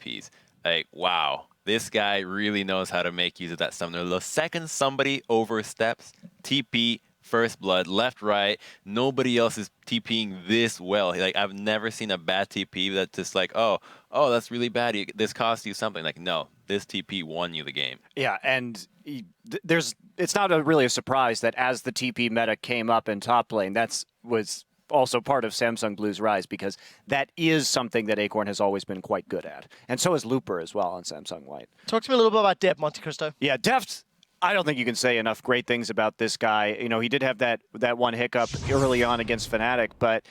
TPs. Like, wow, this guy really knows how to make use of that summoner. The second somebody oversteps, TP, first blood, left, right, nobody else is TPing this well. Like, I've never seen a bad TP that's just like, oh, that's really bad. This cost you something. Like, no, this TP won you the game. Yeah, and it's not really a surprise that as the TP meta came up in top lane, was also part of Samsung Blue's rise, because that is something that Acorn has always been quite good at. And so is Looper as well on Samsung White. Talk to me a little bit about Dep, Monte Cristo. Yeah, Deft, I don't think you can say enough great things about this guy. You know, he did have that one hiccup early on against Fnatic, but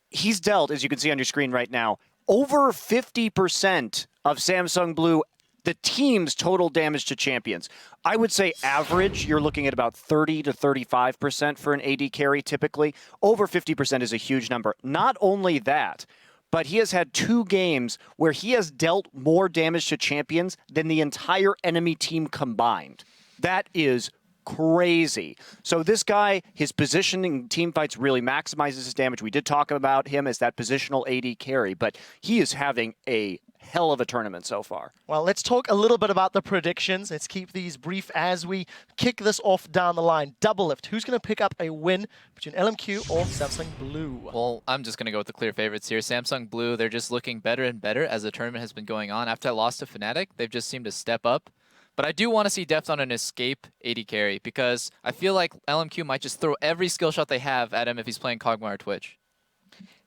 he's dealt, as you can see on your screen right now, over 50% of Samsung Blue, the team's total damage to champions. I would say average, you're looking at about 30 to 35% for an AD carry typically. Over 50% is a huge number. Not only that, but he has had 2 games where he has dealt more damage to champions than the entire enemy team combined. That is crazy. So this guy, his positioning in team fights really maximizes his damage. We did talk about him as that positional AD carry, but he is having a hell of a tournament so far. Well, let's talk a little bit about the predictions. Let's keep these brief as we kick this off down the line. Double lift. Who's going to pick up a win between LMQ or Samsung Blue? Well, I'm just going to go with the clear favorites here. Samsung Blue, they're just looking better and better as the tournament has been going on. After that loss to Fnatic, they've just seemed to step up. But I do want to see Deft on an escape AD carry, because I feel like LMQ might just throw every skill shot they have at him if he's playing Kog'Maw or Twitch.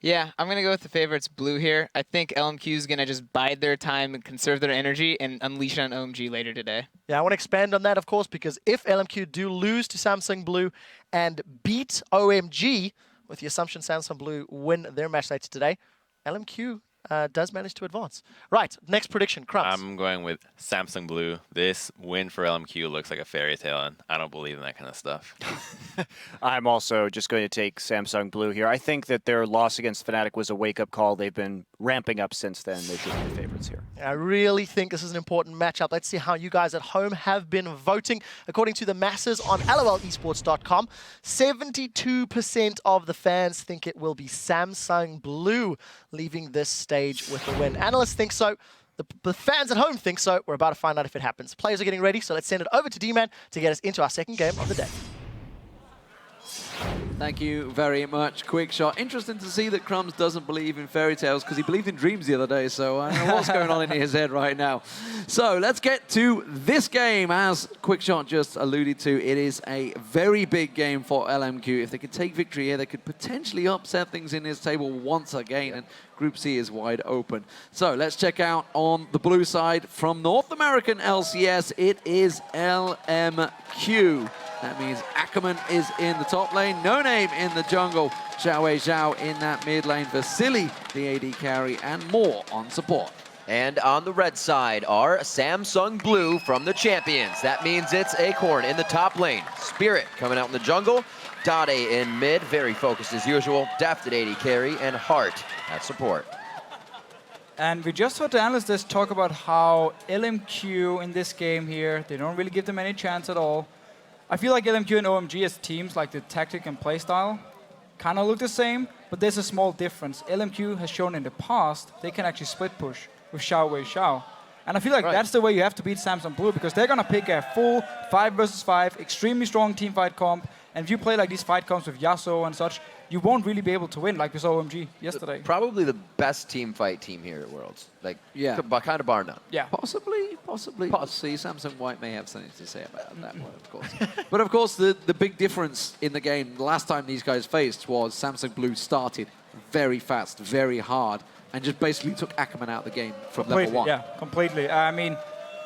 Yeah, I'm going to go with the favorites Blue here. I think LMQ is going to just bide their time and conserve their energy and unleash on OMG later today. Yeah, I want to expand on that, of course, because if LMQ do lose to Samsung Blue and beat OMG, with the assumption Samsung Blue win their match later today, LMQ does manage to advance. Right, next prediction, Crumbs. I'm going with Samsung Blue. This win for LMQ looks like a fairy tale, and I don't believe in that kind of stuff. I'm also just going to take Samsung Blue here. I think that their loss against Fnatic was a wake-up call. They've been ramping up since then. They should be the favorites here. I really think this is an important matchup. Let's see how you guys at home have been voting. According to the masses on LOLesports.com, 72% of the fans think it will be Samsung Blue leaving this stage with the win. Analysts think so. The fans at home think so. We're about to find out if it happens. Players are getting ready, so let's send it over to D-Man to get us into our second game of the day. Thank you very much, Quick Shot. Interesting to see that Crumbs doesn't believe in fairy tales, because he believed in dreams the other day, so I don't know what's going on in his head right now. So let's get to this game. As Quick Shot just alluded to, it is a very big game for LMQ. If they could take victory here, they could potentially upset things in this table once again, and Group C is wide open. So let's check out on the blue side from North American LCS. It is LMQ. That means Ackerman is in the top lane, No Name in the jungle, Xiao in that mid lane, Vasily the AD carry, and more on support. And on the red side are Samsung Blue from the champions. That means it's Acorn in the top lane, Spirit coming out in the jungle, Dade in mid, very focused as usual, Deft at AD carry, and Hart at support. And we just heard the analysts talk about how LMQ in this game here, they don't really give them any chance at all. I feel like LMQ and OMG as teams, like the tactic and playstyle, kind of look the same, but there's a small difference. LMQ has shown in the past they can actually split push with Xiao. And I feel like that's the way you have to beat Samsung Blue, because they're going to pick a full 5 versus 5, extremely strong team fight comp. And if you play like these fight comps with Yasuo and such, you won't really be able to win like we saw OMG yesterday. Probably the best team fight team here at Worlds. Like, yeah, kind of bar none. Yeah, possibly. We'll see. Samsung White may have something to say about that one, of course. But of course, the big difference in the game, the last time these guys faced, was Samsung Blue started very fast, very hard, and just basically took Ackerman out of the game from level 1. Yeah, completely. I mean,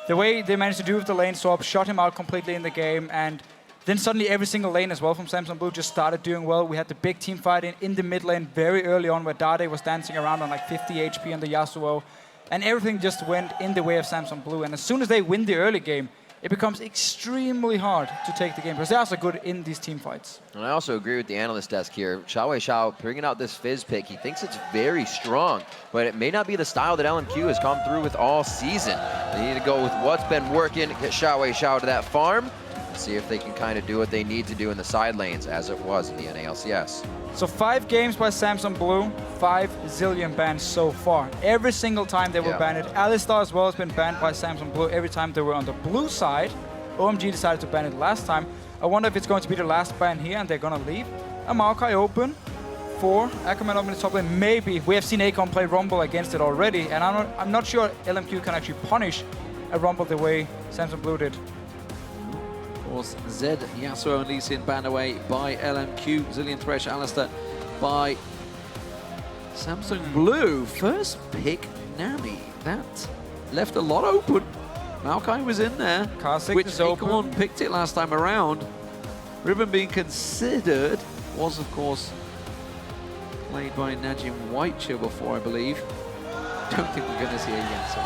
the way they managed to do with the lane swap, shot him out completely in the game, and then suddenly every single lane as well from Samsung Blue just started doing well. We had the big team fight in the mid lane very early on, where Dade was dancing around on like 50 HP on the Yasuo, and everything just went in the way of Samsung Blue. And as soon as they win the early game, it becomes extremely hard to take the game, because they're also good in these team fights. And I also agree with the analyst desk here. Xiao bringing out this Fizz pick. He thinks it's very strong, but it may not be the style that LMQ has come through with all season. They need to go with what's been working, get Xiao to that farm, See if they can kind of do what they need to do in the side lanes, as it was in the NALCS. So 5 games by Samsung Blue, 5 zillion bans so far. Every single time they were banned. Alistar as well has been banned by Samsung Blue every time they were on the blue side. OMG decided to ban it last time. I wonder if it's going to be the last ban here and they're going to leave a Maokai open for Ackerman up in the top lane. Maybe. We have seen Akon play Rumble against it already, and I'm not sure LMQ can actually punish a Rumble the way Samsung Blue did. Of course, Zed, Yasuo, and Lee Sin banned away by LMQ. Zillion Thresh, Alistair by Samsung Blue. First pick, Nami. That left a lot open. Maokai was in there, Kha'Zix which is open. Acorn picked it last time around. Ribbon being considered was, of course, played by Najim Whitechill before, I believe. Don't think we're going to see a Yasuo.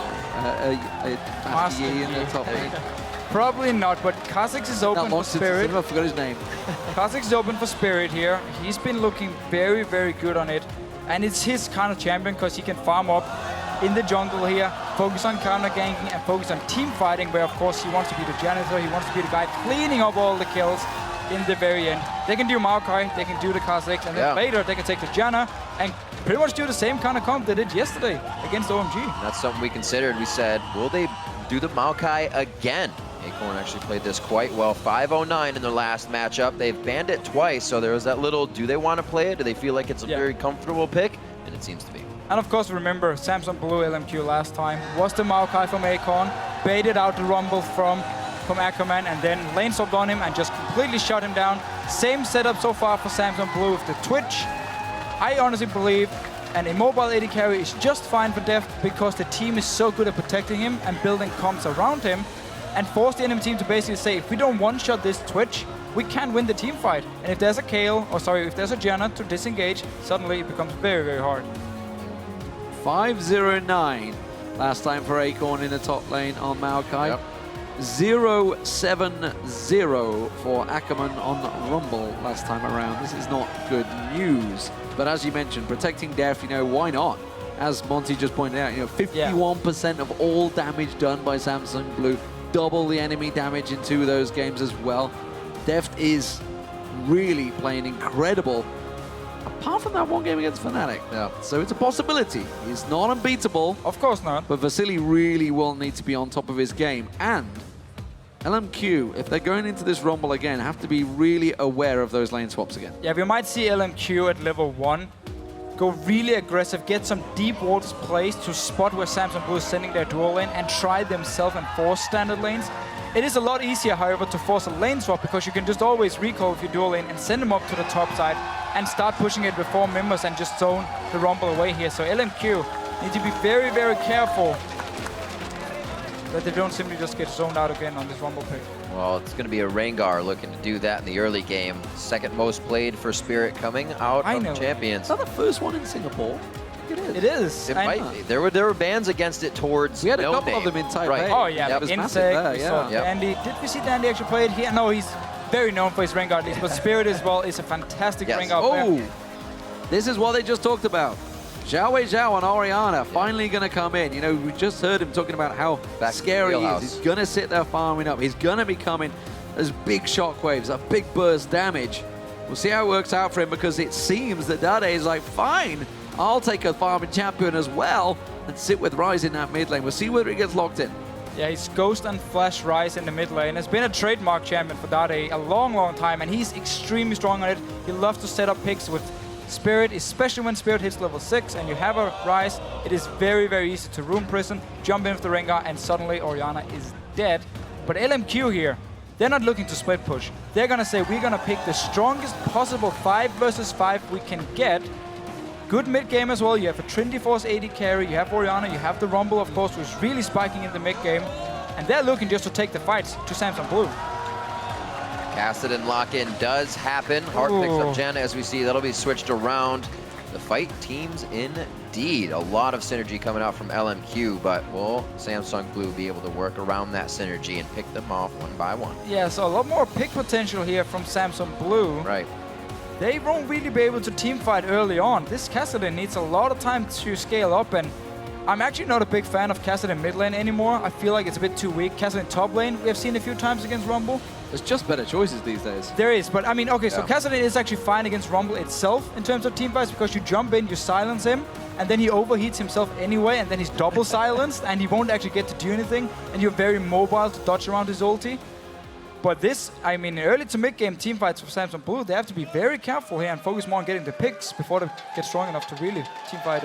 Master Yi in the Yi. top lane. Probably not, but Kha'Zix is open for Spirit. I forgot his name. Kha'Zix is open for Spirit here. He's been looking very, very good on it. And it's his kind of champion because he can farm up in the jungle here, focus on counter ganking and focus on team fighting, where of course he wants to be the janitor, he wants to be the guy cleaning up all the kills in the very end. They can do Maokai, they can do the Kha'Zix, and then later they can take the Janna and pretty much do the same kind of comp they did yesterday against OMG. And that's something we considered. We said, will they do the Maokai again? Acorn actually played this quite well. 509 in their last matchup. They've banned it twice, so there was that little, do they want to play it? Do they feel like it's a very comfortable pick? And it seems to be. And of course, remember, Samsung Blue LMQ last time was the Maokai from Acorn, baited out the Rumble from Ackerman, and then lane swapped on him and just completely shut him down. Same setup so far for Samsung Blue with the Twitch. I honestly believe an immobile AD carry is just fine for Deft because the team is so good at protecting him and building comps around him, and force the enemy team to basically say, if we don't one-shot this Twitch, we can't win the team fight. And if there's a Kayle, or sorry, if there's a Janna to disengage, suddenly it becomes very, very hard. 509 last time for Acorn in the top lane on Maokai. 0-7-0 for Ackerman on Rumble last time around. This is not good news. But as you mentioned, protecting Def, you know, why not? As Monty just pointed out, you know, 51% of all damage done by Samsung Blue, double the enemy damage in 2 of those games as well. Deft is really playing incredible, apart from that one game against Fnatic. So it's a possibility. He's not unbeatable. Of course not. But Vasily really will need to be on top of his game. And LMQ, if they're going into this Rumble again, have to be really aware of those lane swaps again. Yeah, we might see LMQ at level 1 go really aggressive, get some deep walls placed to spot where Samsung Blue is sending their dual lane and try themselves and force standard lanes. It is a lot easier, however, to force a lane swap because you can just always recall with your dual lane and send them up to the top side and start pushing it before members and just zone the Rumble away here. So LMQ need to be very, very careful that they don't simply just get zoned out again on this Rumble pick. Well, it's going to be a Rengar looking to do that in the early game. Second most played for Spirit coming out of Champions. Is that the first one in Singapore? It is. It might be. There were bans against it towards We had a no couple name. of them in Taipei. Right. Oh yeah, It was massive Insect, there, we saw yeah. Dandy. Did we see Dandy actually play it here? No, he's very known for his Rengar at least, but Spirit as well is a fantastic Rengar player. Oh, this is what they just talked about. Zhao Wei Zhao and Orianna finally going to come in. You know, we just heard him talking about how scary he is. He's going to sit there farming up. He's going to be coming as big shockwaves, a big burst damage. We'll see how it works out for him because it seems that Dade is like, fine, I'll take a farming champion as well and sit with Ryze in that mid lane. We'll see whether he gets locked in. Yeah, he's Ghost and Flash Ryze in the mid lane. Has been a trademark champion for Dade a long, long time, and he's extremely strong on it. He loves to set up picks with Spirit, especially when Spirit hits level 6 and you have a Ryze. It is very, very easy to room prison, jump in with the Rengar, and suddenly Orianna is dead. But LMQ here, they're not looking to split push. They're gonna say, we're gonna pick the strongest possible 5 versus 5 we can get. Good mid game as well. You have a Trinity Force AD carry, you have Orianna, you have the Rumble, of course, who's really spiking in the mid game. And they're looking just to take the fights to Samsung Blue. Casted lock-in does happen. Hart picks up Janna as we see. That'll be switched around. The fight teams indeed. A lot of synergy coming out from LMQ, but will Samsung Blue be able to work around that synergy and pick them off one by one? Yeah, so a lot more pick potential here from Samsung Blue. Right. They won't really be able to team fight early on. This Cassidy needs a lot of time to scale up, and I'm actually not a big fan of Cassidy in mid lane anymore. I feel like it's a bit too weak. Cassidy in top lane, we have seen a few times against Rumble. There's just better choices these days. There is, but I mean, okay, so Yeah. Cassidy is actually fine against Rumble itself in terms of teamfights because you jump in, you silence him, and then he overheats himself anyway, and then he's double silenced, and he won't actually get to do anything, and you're very mobile to dodge around his ulti. But this, I mean, early to mid-game teamfights for Samsung Blue, they have to be very careful here and focus more on getting the picks before they get strong enough to really teamfight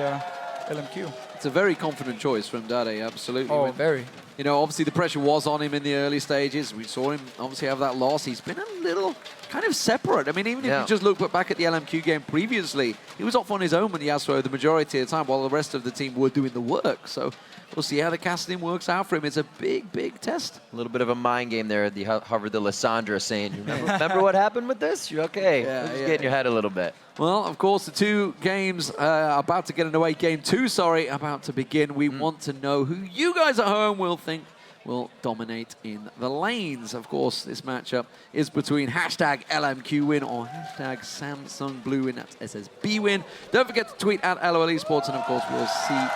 LMQ. It's a very confident choice from Dade, absolutely. Oh, When- very. You know, obviously the pressure was on him in the early stages. We saw him obviously have that loss. He's been a little kind of separate. I mean, even if you just look back at the LMQ game previously, he was off on his own with Yasuo the majority of the time while the rest of the team were doing the work. So we'll see how the casting works out for him. It's a big, big test. A little bit of a mind game there. The hovered the Lissandra saying, remember what happened with this? You're okay. Yeah, Just yeah. get in your head a little bit. Well, of course, the two games about to get underway. Game 2, sorry, about to begin. We want to know who you guys at home will think will dominate in the lanes. Of course, this matchup is between hashtag LMQ win or hashtag Samsung Blue win. That's SSB win. Don't forget to tweet at LOL Esports, and of course, we'll see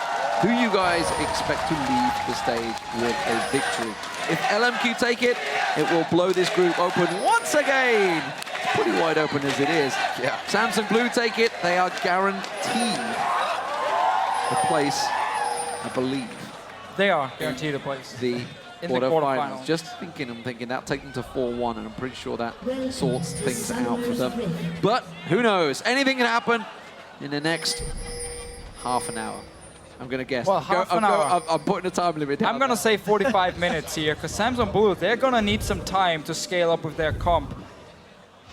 who you guys expect to leave the stage with a victory. If LMQ take it, it will blow this group open once again. It's pretty wide open as it is. Yeah. Samsung Blue take it, they are guaranteed the place, I believe, They are guaranteed a place. the In the quarterfinals. quarterfinals. Just thinking, I'm thinking that take them to 4-1, and I'm pretty sure that sorts things out for them. But who knows? Anything can happen in the next half an hour. I'm going to guess. Well, half an hour. I'm putting a time limit down. I'm going to say 45 minutes here, because Samsung Blue, they're going to need some time to scale up with their comp.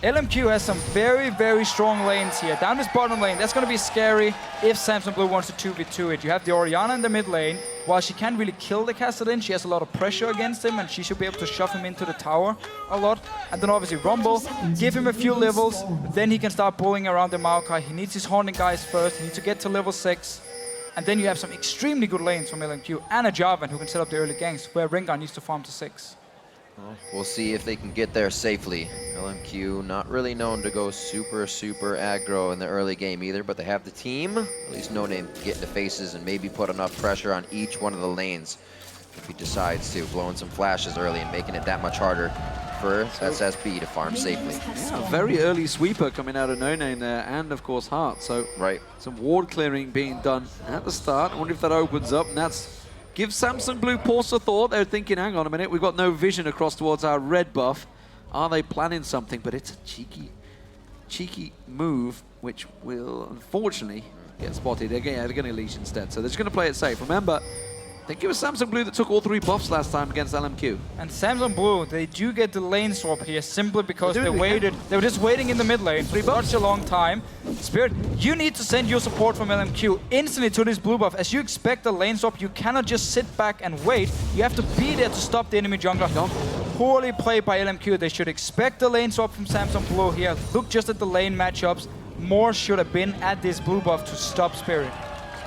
LMQ has some very, very strong lanes here. Down this bottom lane, that's going to be scary if Samsung Blue wants to 2v2 it. You have the Orianna in the mid lane. While she can't really kill the Cassidy, she has a lot of pressure against him, and she should be able to shove him into the tower a lot. And then obviously Rumble, give him a few levels, then he can start bullying around the Maokai. He needs his Haunting guys first. He needs to get to level 6. And then you have some extremely good lanes from LMQ and a Jarvan who can set up the early ganks, where Rengar needs to farm to 6. We'll see if they can get there safely. LMQ not really known to go super aggro in the early game either, but they have the team, at least No Name, to get into faces and maybe put enough pressure on each one of the lanes if he decides to, blowing some flashes early and making it that much harder for SSB to farm safely. Yeah, a very early sweeper coming out of No Name there, and of course Heart. So Right. some ward clearing being done at the start. I wonder if that opens up, and that's gives Samsung Blue pause for thought. They're thinking, hang on a minute, we've got no vision across towards our red buff. Are they planning something? But it's a cheeky move, which will unfortunately get spotted. They're going to leash instead, so they're just going to play it safe. Remember, I think it was Samsung Blue that took all 3 buffs last time against LMQ. And Samsung Blue, they do get the lane swap here simply because They they do, yeah. waited. They were just waiting in the mid lane for such a long time. Spirit, you need to send your support from LMQ instantly to this blue buff. As you expect the lane swap, you cannot just sit back and wait. You have to be there to stop the enemy jungler. Poorly played by LMQ. They should expect the lane swap from Samsung Blue here. Look just at the lane matchups. More should have been at this blue buff to stop Spirit.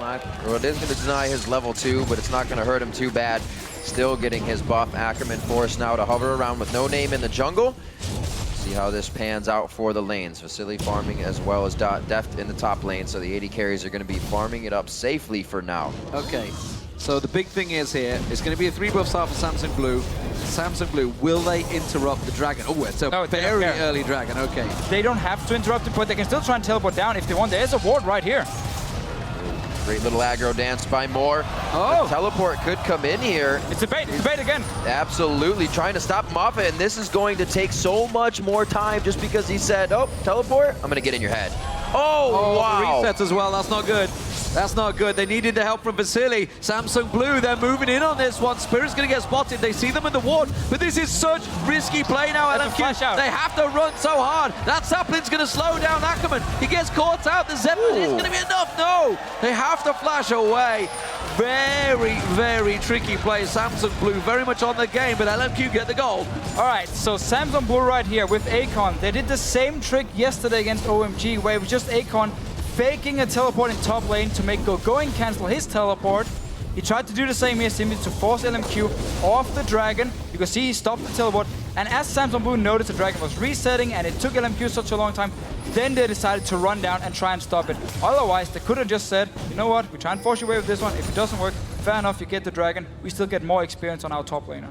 Well, it is going to deny his level 2, but it's not going to hurt him too bad. Still getting his buff. Ackerman forced now to hover around with No Name in the jungle. See how this pans out for the lanes. Vasily farming as well as Deft in the top lane, so the 80 carries are going to be farming it up safely for now. Okay, so the big thing is here, it's going to be a 3-buff start for Samsung Blue. Samsung Blue, will they interrupt the dragon? Oh, it's a No, they don't very care. early dragon, okay. They don't have to interrupt it, but they can still try and teleport down if they want. There's a ward right here. Great little aggro dance by Moore. Oh. The teleport could come in here. It's a bait again. Absolutely, trying to stop Moffat, and this is going to take so much more time just because he said, oh, teleport, I'm going to get in your head. Oh, wow. The resets as well, that's not good. That's not good. They needed the help from Vasily. Samsung Blue, they're moving in on this one. Spirit's going to get spotted. They see them in the ward, but this is such risky play now. That's a flash out. They have to run so hard. That Saplin's going to slow down Ackerman. He gets caught out. The Zeppelin is going to be enough. No, they have to flash away. Very tricky play. Samsung Blue very much on the game, but LMQ get the goal. All right, so Samsung Blue right here with Akon. They did the same trick yesterday against OMG, where it was just Akon faking a teleport in top lane to make Go and cancel his teleport. He tried to do the same here, simply to force LMQ off the Dragon. You can see he stopped the teleport. And as Samsung Blue noticed the Dragon was resetting and it took LMQ such a long time, then they decided to run down and try and stop it. Otherwise, they could have just said, you know what, we try and force your way with this one. If it doesn't work, fair enough, you get the Dragon. We still get more experience on our top laner.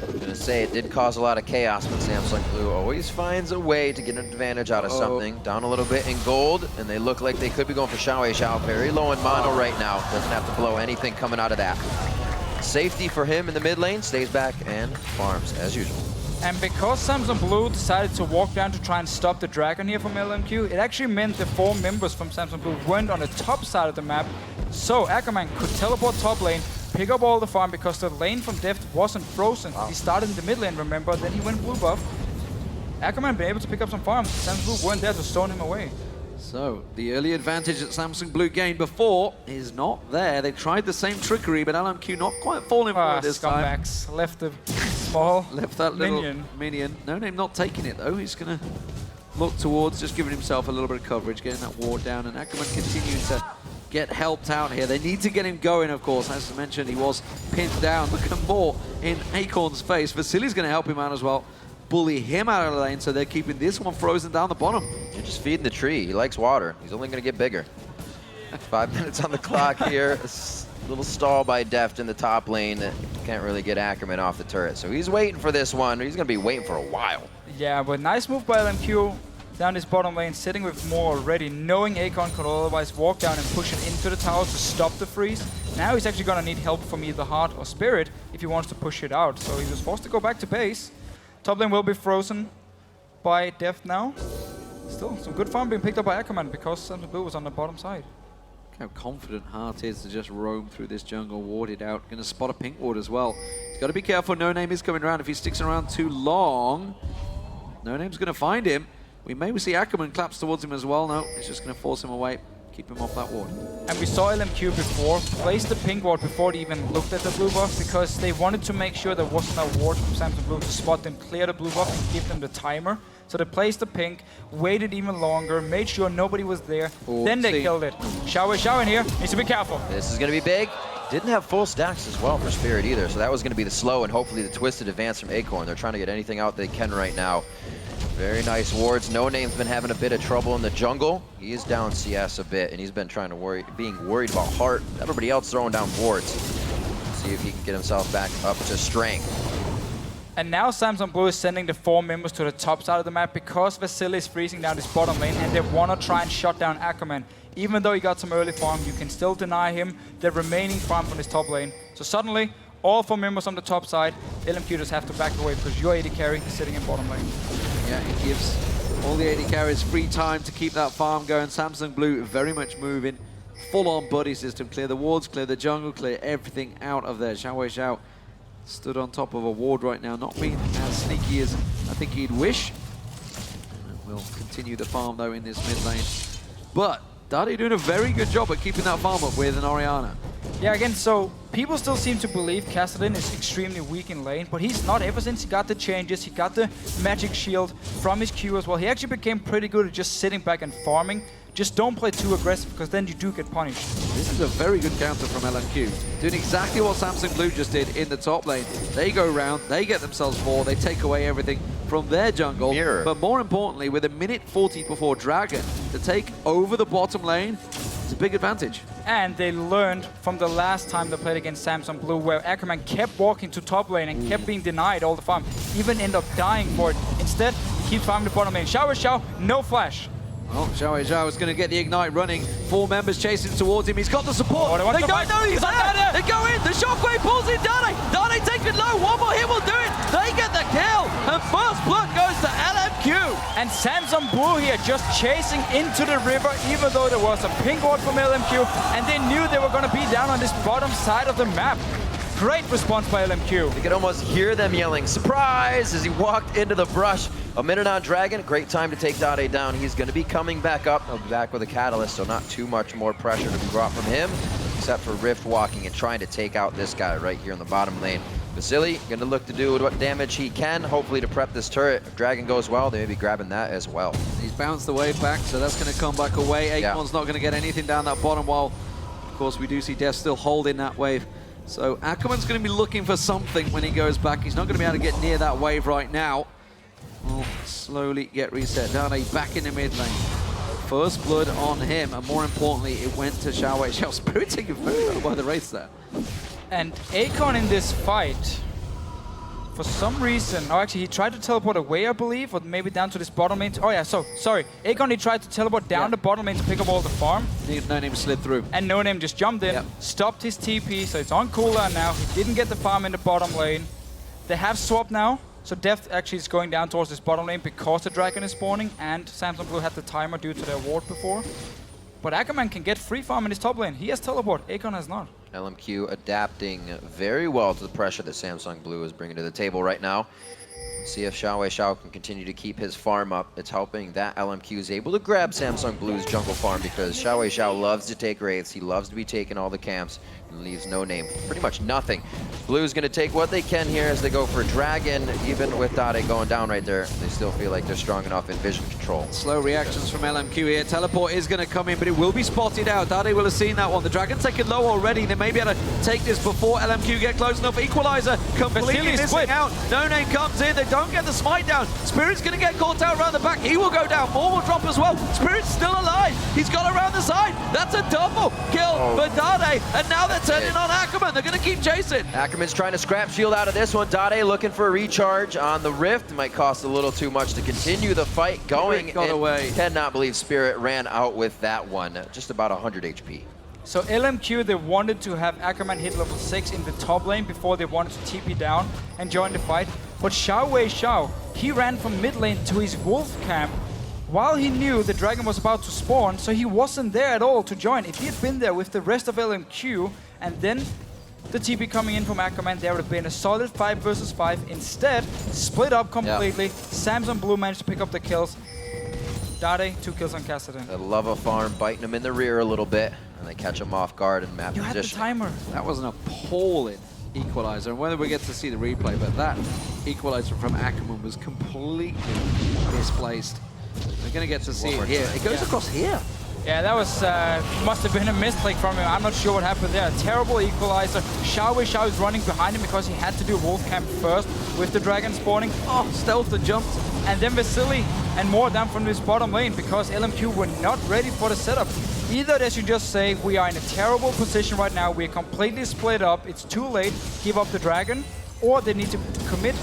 I'm gonna say it did cause a lot of chaos, but Samsung Blue always finds a way to get an advantage out of something. Down a little bit in gold, and they look like they could be going for Xiao. Very low in mono right now. Doesn't have to blow anything coming out of that. Safety for him in the mid lane, stays back and farms as usual. And because Samsung Blue decided to walk down to try and stop the Dragon here from LMQ, it actually meant the 4 members from Samsung Blue weren't on the top side of the map. So Ackerman could teleport top lane, pick up all the farm because the lane from Deft wasn't frozen. He started in the mid lane, remember, then he went blue buff. Ackerman been able to pick up some farms. Samsung Blue weren't there to stone him away. So, the early advantage that Samsung Blue gained before is not there. They tried the same trickery, but LMQ not quite falling for it this time. Scumbags left the small Left that little minion. No Name not taking it, though. He's going to look towards just giving himself a little bit of coverage, getting that ward down, and Ackerman continuing to get helped out here. They need to get him going, of course. As I mentioned, he was pinned down. Look at more in Acorn's face. Vasili's going to help him out as well. Bully him out of the lane, so they're keeping this one frozen down the bottom. You're just feeding the tree. He likes water. He's only going to get bigger. 5 minutes on the clock here. A little stall by Deft in the top lane. Can't really get Ackerman off the turret. So he's waiting for this one. He's going to be waiting for a while. Yeah, but nice move by LMQ down this bottom lane, sitting with more already, knowing Acorn could otherwise walk down and push it into the tower to stop the freeze. Now he's actually going to need help from either Heart or Spirit if he wants to push it out. So he was forced to go back to base. Top lane will be frozen by Deft now. Still, some good farm being picked up by Ackerman because Samsung Blue was on the bottom side. Look how confident Heart is to just roam through this jungle, ward it out. Going to spot a pink ward as well. He's got to be careful. No Name is coming around. If he sticks around too long, No Name's going to find him. We may see Ackerman collapse towards him as well. No, it's just going to force him away. Keep him off that ward. And we saw LMQ before place the pink ward before they even looked at the blue buff because they wanted to make sure there wasn't a ward from Samsung Blue to spot them, clear the blue buff and give them the timer. So they placed the pink, waited even longer, made sure nobody was there, then they killed it. Xiao in here, needs to be careful. This is going to be big. Didn't have full stacks as well for Spirit either, so that was going to be the slow and hopefully the twisted advance from Acorn. They're trying to get anything out they can right now. Very nice wards. No Name's been having a bit of trouble in the jungle. He is down CS a bit, and he's been trying to being worried about Heart. Everybody else throwing down wards. See if he can get himself back up to strength. And now Samsung Blue is sending the 4 members to the top side of the map because Vasily is freezing down this bottom lane, and they want to try and shut down Ackerman. Even though he got some early farm, you can still deny him the remaining farm from his top lane. So suddenly, all 4 members on the top side, LMQ just have to back away because your AD carry is sitting in bottom lane. Yeah, it gives all the AD carriers free time to keep that farm going. Samsung Blue very much moving. Full-on buddy system. Clear the wards, clear the jungle, clear everything out of there. Xiao stood on top of a ward right now, not being as sneaky as I think he'd wish. And we'll continue the farm, though, in this mid lane. But Dade doing a very good job at keeping that farm up with an Orianna. Yeah, again, so people still seem to believe Castellin is extremely weak in lane, but he's not. Ever since he got the changes, he got the magic shield from his Q as well. He actually became pretty good at just sitting back and farming. Just don't play too aggressive, because then you do get punished. This is a very good counter from LMQ. Doing exactly what Samsung Blue just did in the top lane. They go round, they get themselves 4, they take away everything from their jungle. Mirror. But more importantly, with a minute 40 before Dragon, to take over the bottom lane, it's a big advantage. And they learned from the last time they played against Samsung Blue, where Ackerman kept walking to top lane and kept being denied all the farm, even end up dying for it. Instead, he keeps farming the bottom lane. Xiao, no flash. Oh, Xiao is going to get the Ignite running. 4 members chasing towards him. He's got the support. Oh, they don't know he's there. They go in. The Shockwave pulls in Dade. Dade takes it low. One more hit will do it. They get the kill. And first blood goes to LMQ. And Samsung Blue here just chasing into the river, even though there was a pink ward from LMQ, and they knew they were going to be down on this bottom side of the map. Great response by LMQ. You could almost hear them yelling, "Surprise!" as he walked into the brush. A minute on Dragon, great time to take Dade down. He's going to be coming back up. He'll be back with a Catalyst, so not too much more pressure to be brought from him, except for Rift walking and trying to take out this guy right here in the bottom lane. Vasily going to look to do what damage he can, hopefully to prep this turret. If Dragon goes well, they may be grabbing that as well. He's bounced the wave back, so that's going to come back away. Acorn's not going to get anything down that bottom while course, we do see Def still holding that wave. So Ackerman's going to be looking for something when he goes back. He's not going to be able to get near that wave right now. Will slowly get reset. Dade back in the mid lane. First blood on him, and more importantly, it went to Xiaowei Xiao. Spirit taking very well by the race there. And Akon in this fight, for some reason, oh, actually, he tried to teleport away, I believe, or maybe down to this bottom lane. Oh, yeah, so, sorry. Akon, he tried to teleport down the bottom lane to pick up all the farm. No Name slid through. And No Name just jumped in, stopped his TP, so it's on cooldown now. He didn't get the farm in the bottom lane. They have swapped now, so Deft actually is going down towards this bottom lane because the dragon is spawning, and Samsung Blue had the timer due to their ward before. But Ackerman can get free farm in his top lane. He has teleport, Akon has not. LMQ adapting very well to the pressure that Samsung Blue is bringing to the table right now. See if Xiaowei Xiao can continue to keep his farm up. It's helping that LMQ is able to grab Samsung Blue's jungle farm because Xiaowei Xiao loves to take wraiths. He loves to be taking all the camps and leaves No Name pretty much nothing. Blue's going to take what they can here as they go for Dragon. Even with Dade going down right there, they still feel like they're strong enough in vision control. Slow reactions from LMQ here. Teleport is going to come in, but it will be spotted out. Dade will have seen that one. The Dragon's taken low already. They may be able to take this before LMQ get close enough. Equalizer completely missing out. No Name comes in. They don't get the smite down. Spirit's going to get caught out around the back. He will go down. More will drop as well. Spirit's still alive. He's got around the side. That's a double kill for Dade. And now they're turning on Ackerman. They're going to keep chasing. Ackerman's trying to scrap shield out of this one. Dade looking for a recharge on the Rift. Might cost a little too much to continue the fight going. Spirit got away. Cannot believe Spirit ran out with that one. Just about 100 HP. So LMQ, they wanted to have Ackerman hit level 6 in the top lane before they wanted to TP down and join the fight. But Xiaowei Xiao, he ran from mid lane to his wolf camp while he knew the dragon was about to spawn, so he wasn't there at all to join. If he had been there with the rest of LMQ and then the TP coming in from Ackerman, there would have been a solid 5 versus 5. Instead, split up completely. Samsung Blue managed to pick up the kills. Dade, 2 kills on Kassadin. The Lava Farm biting him in the rear a little bit, and they catch him off guard and map You had the position. timer. That was an appalling equalizer, and whether we get to see the replay, but that equalizer from Ackerman was completely misplaced. We're going to get to see it here. It goes across here. Yeah, that was must have been a misclick from him. I'm not sure what happened there. Terrible equalizer. Xiaowei Xiao is running behind him because he had to do wolf camp first with the dragon spawning. Oh, stealth and jumped. And then Vasily and more down from this bottom lane because LMQ were not ready for the setup. Either they should just say, we are in a terrible position right now, we're completely split up, it's too late, give up the dragon, or they need to commit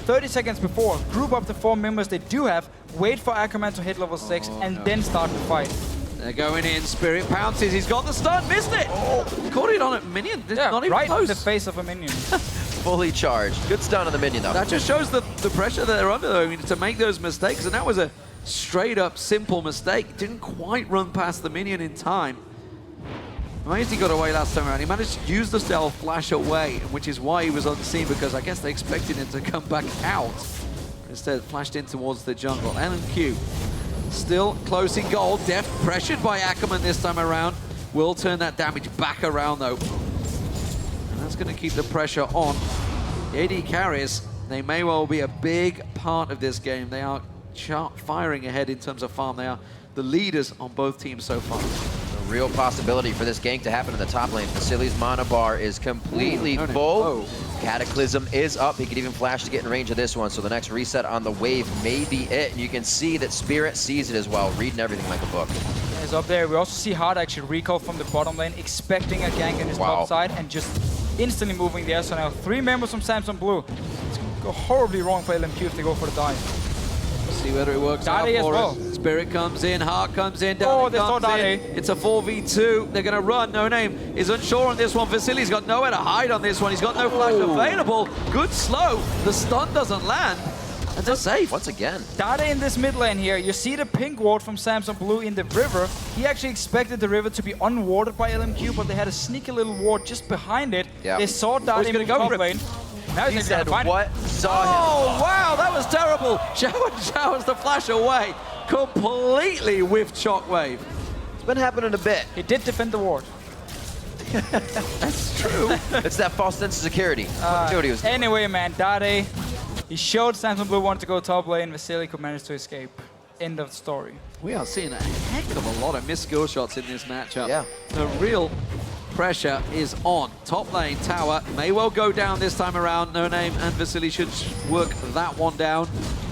30 seconds before, group up the 4 members they do have, wait for Ackerman to hit level 6, and then start the fight. They're going in, Spirit pounces, he's got the stun, missed it! Caught it on a minion, Yeah, not even right close. in the face of a minion. Fully charged. Good stun on the minion though. That just shows the pressure that they're under, though, I mean, to make those mistakes, and that was a straight up simple mistake. Didn't quite run past the minion in time. Amazed he got away last time around. He managed to use the stealth, flash away, which is why he was unseen, because I guess they expected him to come back out. Instead, flashed in towards the jungle. LMQ still close in goal. Deft pressured by Ackerman this time around. Will turn that damage back around, though. And that's going to keep the pressure on. The AD carries, they may well be a big part of this game. They are firing ahead in terms of farm. They are the leaders on both teams so far. A real possibility for this gank to happen in the top lane. Vasily's mana bar is completely full. Cataclysm is up. He could even flash to get in range of this one. So the next reset on the wave may be it. And you can see that Spirit sees it as well, reading everything like a book. He's up there. We also see Hard actually recall from the bottom lane, expecting a gank in his top side, and just instantly moving there. So now 3 members from Samsung Blue. It's going to go horribly wrong for LMQ if they go for the dive. See whether it works out Dade as for well. us. Spirit comes in, Heart comes in, Oh, Dade they saw comes in. Dade. It's a 4v2. They're going to run. No Name is unsure on this one. Vasily's got nowhere to hide on this one. He's got no flash available. Good slow. The stun doesn't land. And they're safe. Once again. Dade in this mid lane here. You see the pink ward from Samsung Blue in the river. He actually expected the river to be unwarded by LMQ, but they had a sneaky little ward just behind it. Yep. They saw Dade in the top lane. Now He he's said, find what? Saw him. Oh, wow, that was terrible. Showers the flash away. Completely whiffed Shockwave. It's been happening a bit. He did defend the ward. That's true. It's that false sense of security. See what he was doing. Anyway, man, Dade, he showed Samsung Blue wanted to go top lane. Vasily could manage to escape. End of story. We are seeing a heck of a lot of missed skill shots in this matchup. Yeah. The real pressure is on. Top lane, tower, may well go down this time around. No Name and Vasily should work that one down.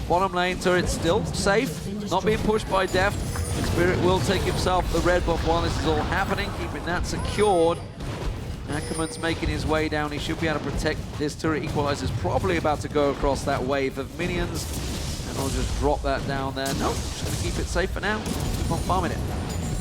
Bottom lane, turret still safe, not being pushed by Deft. Spirit will take himself the red buff while this is all happening, keeping that secured. Ackerman's making his way down. He should be able to protect this turret. Equalizer's probably about to go across that wave of minions. And I'll just drop that down there. Nope, just going to keep it safe for now. Keep on farming it.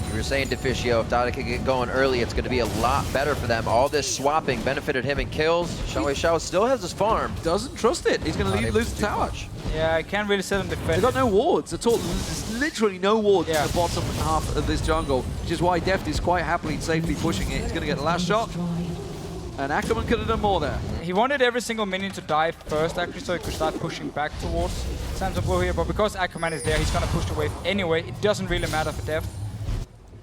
You were saying, Deficio, if Dada could get going early, it's going to be a lot better for them. All this swapping benefited him in kills. Xiao still has his farm. Doesn't trust it. He's going to lose the tower. Yeah, I can't really sit on defense. They've got no wards at all. There's literally no wards in the bottom half of this jungle, which is why Deft is quite happily safely pushing it. He's going to get the last shot. And Ackerman could have done more there. He wanted every single minion to die first, actually, so he could start pushing back towards Samsung Blue here. But because Ackerman is there, he's going to push the wave anyway. It doesn't really matter for Deft.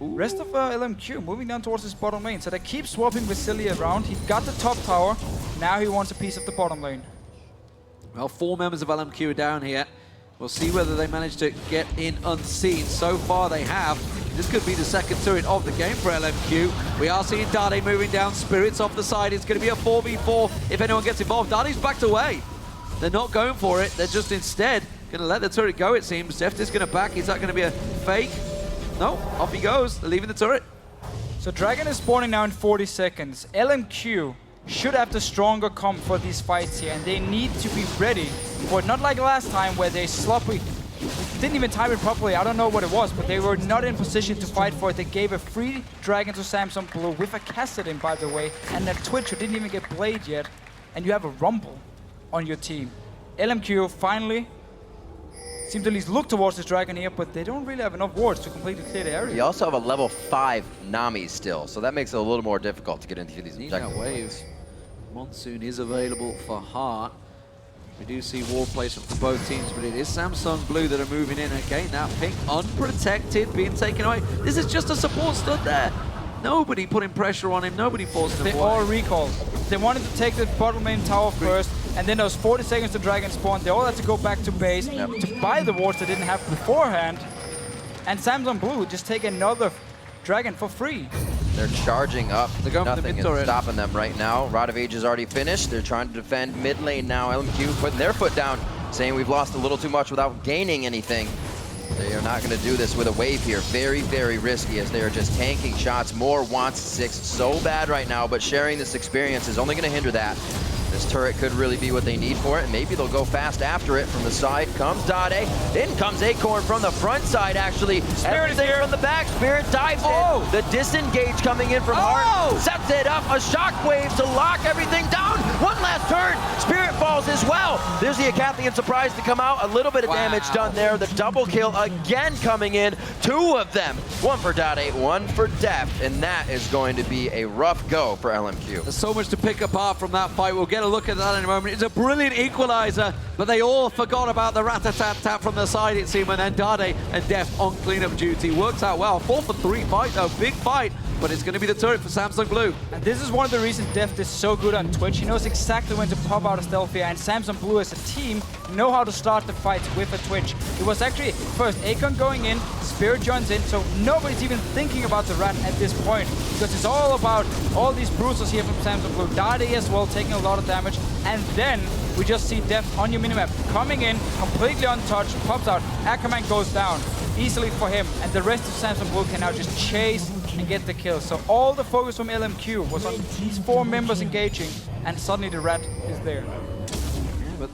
Rest of LMQ moving down towards his bottom lane. So they keep swapping Vasily around. He got the top tower. Now he wants a piece of the bottom lane. Well, 4 members of LMQ are down here. We'll see whether they manage to get in unseen. So far they have. This could be the second turret of the game for LMQ. We are seeing Dade moving down. Spirits off the side. It's going to be a 4v4 if anyone gets involved. Dade's backed away. They're not going for it. They're just instead going to let the turret go, it seems. Deft is going to back. Is that going to be a fake? No, off he goes. They're leaving the turret. So Dragon is spawning now in 40 seconds. LMQ should have the stronger comp for these fights here, and they need to be ready for it. Not like last time where they sloppy, didn't even time it properly. I don't know what it was, but they were not in position to fight for it. They gave a free Dragon to Samsung Blue with a Kassadin, by the way, and that Twitch who didn't even get played yet, and you have a Rumble on your team. LMQ finally seem to at least look towards this Dragon here, but they don't really have enough wards to completely clear the area. You also have a level 5 Nami still, so that makes it a little more difficult to get into these Need that objectives. waves. Monsoon is available for Heart. We do see ward placement for both teams, but it is Samsung Blue that are moving in. Again, that pink unprotected, being taken away. This is just a support stood there. Nobody putting pressure on him, nobody forcing him They away. all recalled. They wanted to take the bottom lane tower first, and then those 40 seconds to Dragon spawn. They all had to go back to base to buy the wards they didn't have beforehand. And Samsung Blue just take another Dragon for free. They're charging up. They're going for the Nothing mid is turret. stopping them right now. Rod of Age is already finished. They're trying to defend mid lane now. LMQ putting their foot down, saying we've lost a little too much without gaining anything. They are not going to do this with a wave here. Very, very risky as they are just tanking shots. Moore wants 6 so bad right now, but sharing this experience is only going to hinder that. This turret could really be what they need for it, and maybe they'll go fast after it. From the side comes Dade. In comes Acorn from the front side, actually. Spirit is here. From the back. Spirit dives in. The disengage coming in from Heart. Sets it up. A shockwave to lock everything down. One last turn. Spirit falls as well. There's the Acathian surprise to come out. A little bit of damage done there. The double kill again coming in. 2 of them. 1 for Dade, 1 for Deft, and that is going to be a rough go for LMQ. There's so much to pick apart from that fight. We'll get a look at that in a moment. It's a brilliant equalizer, but they all forgot about the rat-a-tat-tat from the side, it seemed, and then Dade and Deft on cleanup duty. Works out well. 4 for 3 fight, though. Big fight, but it's going to be the turret for Samsung Blue. And this is one of the reasons Deft is so good on Twitch. He knows exactly when to pop out a stealth here, and Samsung Blue as a team know how to start the fights with a Twitch. It was actually first Akon going in, Spirit joins in, so nobody's even thinking about the rat at this point, because it's all about all these bruisers here from Samsung Blue. Dade as well taking a lot of damage, and then we just see Deft on your minimap coming in, completely untouched, pops out, Ackerman goes down easily for him, and the rest of Samsung Blue can now just chase and get the kill. So all the focus from LMQ was on these 4 members engaging, and suddenly the rat is there. Yeah, but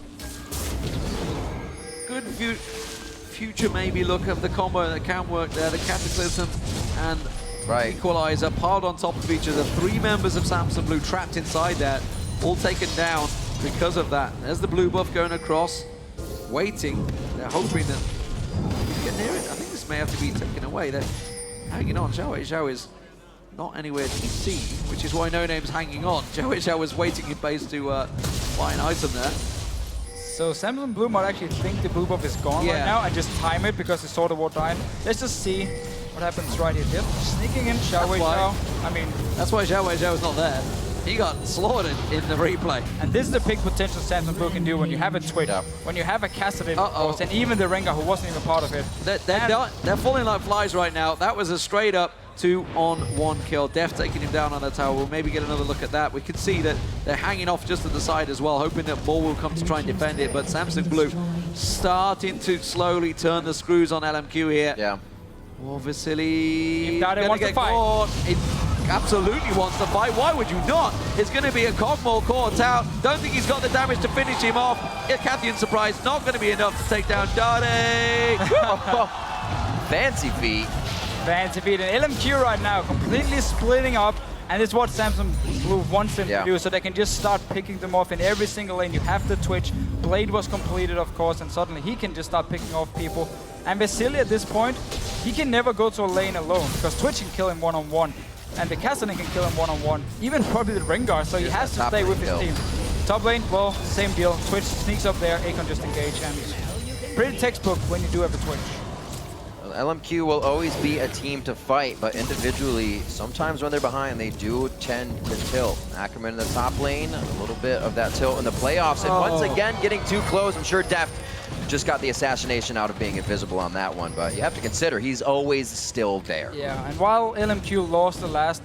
good future maybe look of the combo that can work there. The Cataclysm and Equalizer piled on top of each other. 3 members of Samsung Blue trapped inside there, all taken down because of that. There's the blue buff going across, waiting. They're hoping that we can get near it. I think this may have to be taken away. They're hanging on. Zhao is not anywhere to be seen, which is why No Name's hanging on. Zhao was waiting in base to buy an item there. So Samsung Blue might actually think the blue buff is gone right now and just time it because the Sword of War died. Let's just see what happens right here. Sneaking in, Xiao. I mean, that's why Zhao is not there. He got slaughtered in the replay. And this is the big potential Samsung Blue can do when you have a Twitch, when you have a Cassidy, of course, and even the Rengar who wasn't even part of it. They're falling like flies right now. That was a straight up 2-on-1 kill. Def taking him down on the tower. We'll maybe get another look at that. We can see that they're hanging off just at the side as well, hoping that more will come to try and defend it. But Samsung Blue starting to slowly turn the screws on LMQ here. Yeah. Oh, Vasily Dade wants to fight. caught. It absolutely wants to fight. Why would you not? It's going to be a Cogmore caught out. Don't think he's got the damage to finish him off. Cathian surprise, not going to be enough to take down Dade. Fancy feet. Fancy feet. And LMQ right now completely splitting up. And it's what Samsung Blue wants them to do, so they can just start picking them off in every single lane. You have the Twitch. Blade was completed, of course, and suddenly he can just start picking off people. And Vasily at this point, he can never go to a lane alone, because Twitch can kill him one-on-one, and the Cassidy can kill him one-on-one, even probably the Rengar, so he has to stay with his team. Top lane, well, same deal. Twitch sneaks up there, Akon just engage, and pretty textbook when you do have the Twitch. LMQ will always be a team to fight, but individually, sometimes when they're behind, they do tend to tilt. Ackerman in the top lane, a little bit of that tilt in the playoffs, and once again, getting too close. I'm sure Deft just got the assassination out of being invisible on that one, but you have to consider he's always still there. Yeah, and while LMQ lost the last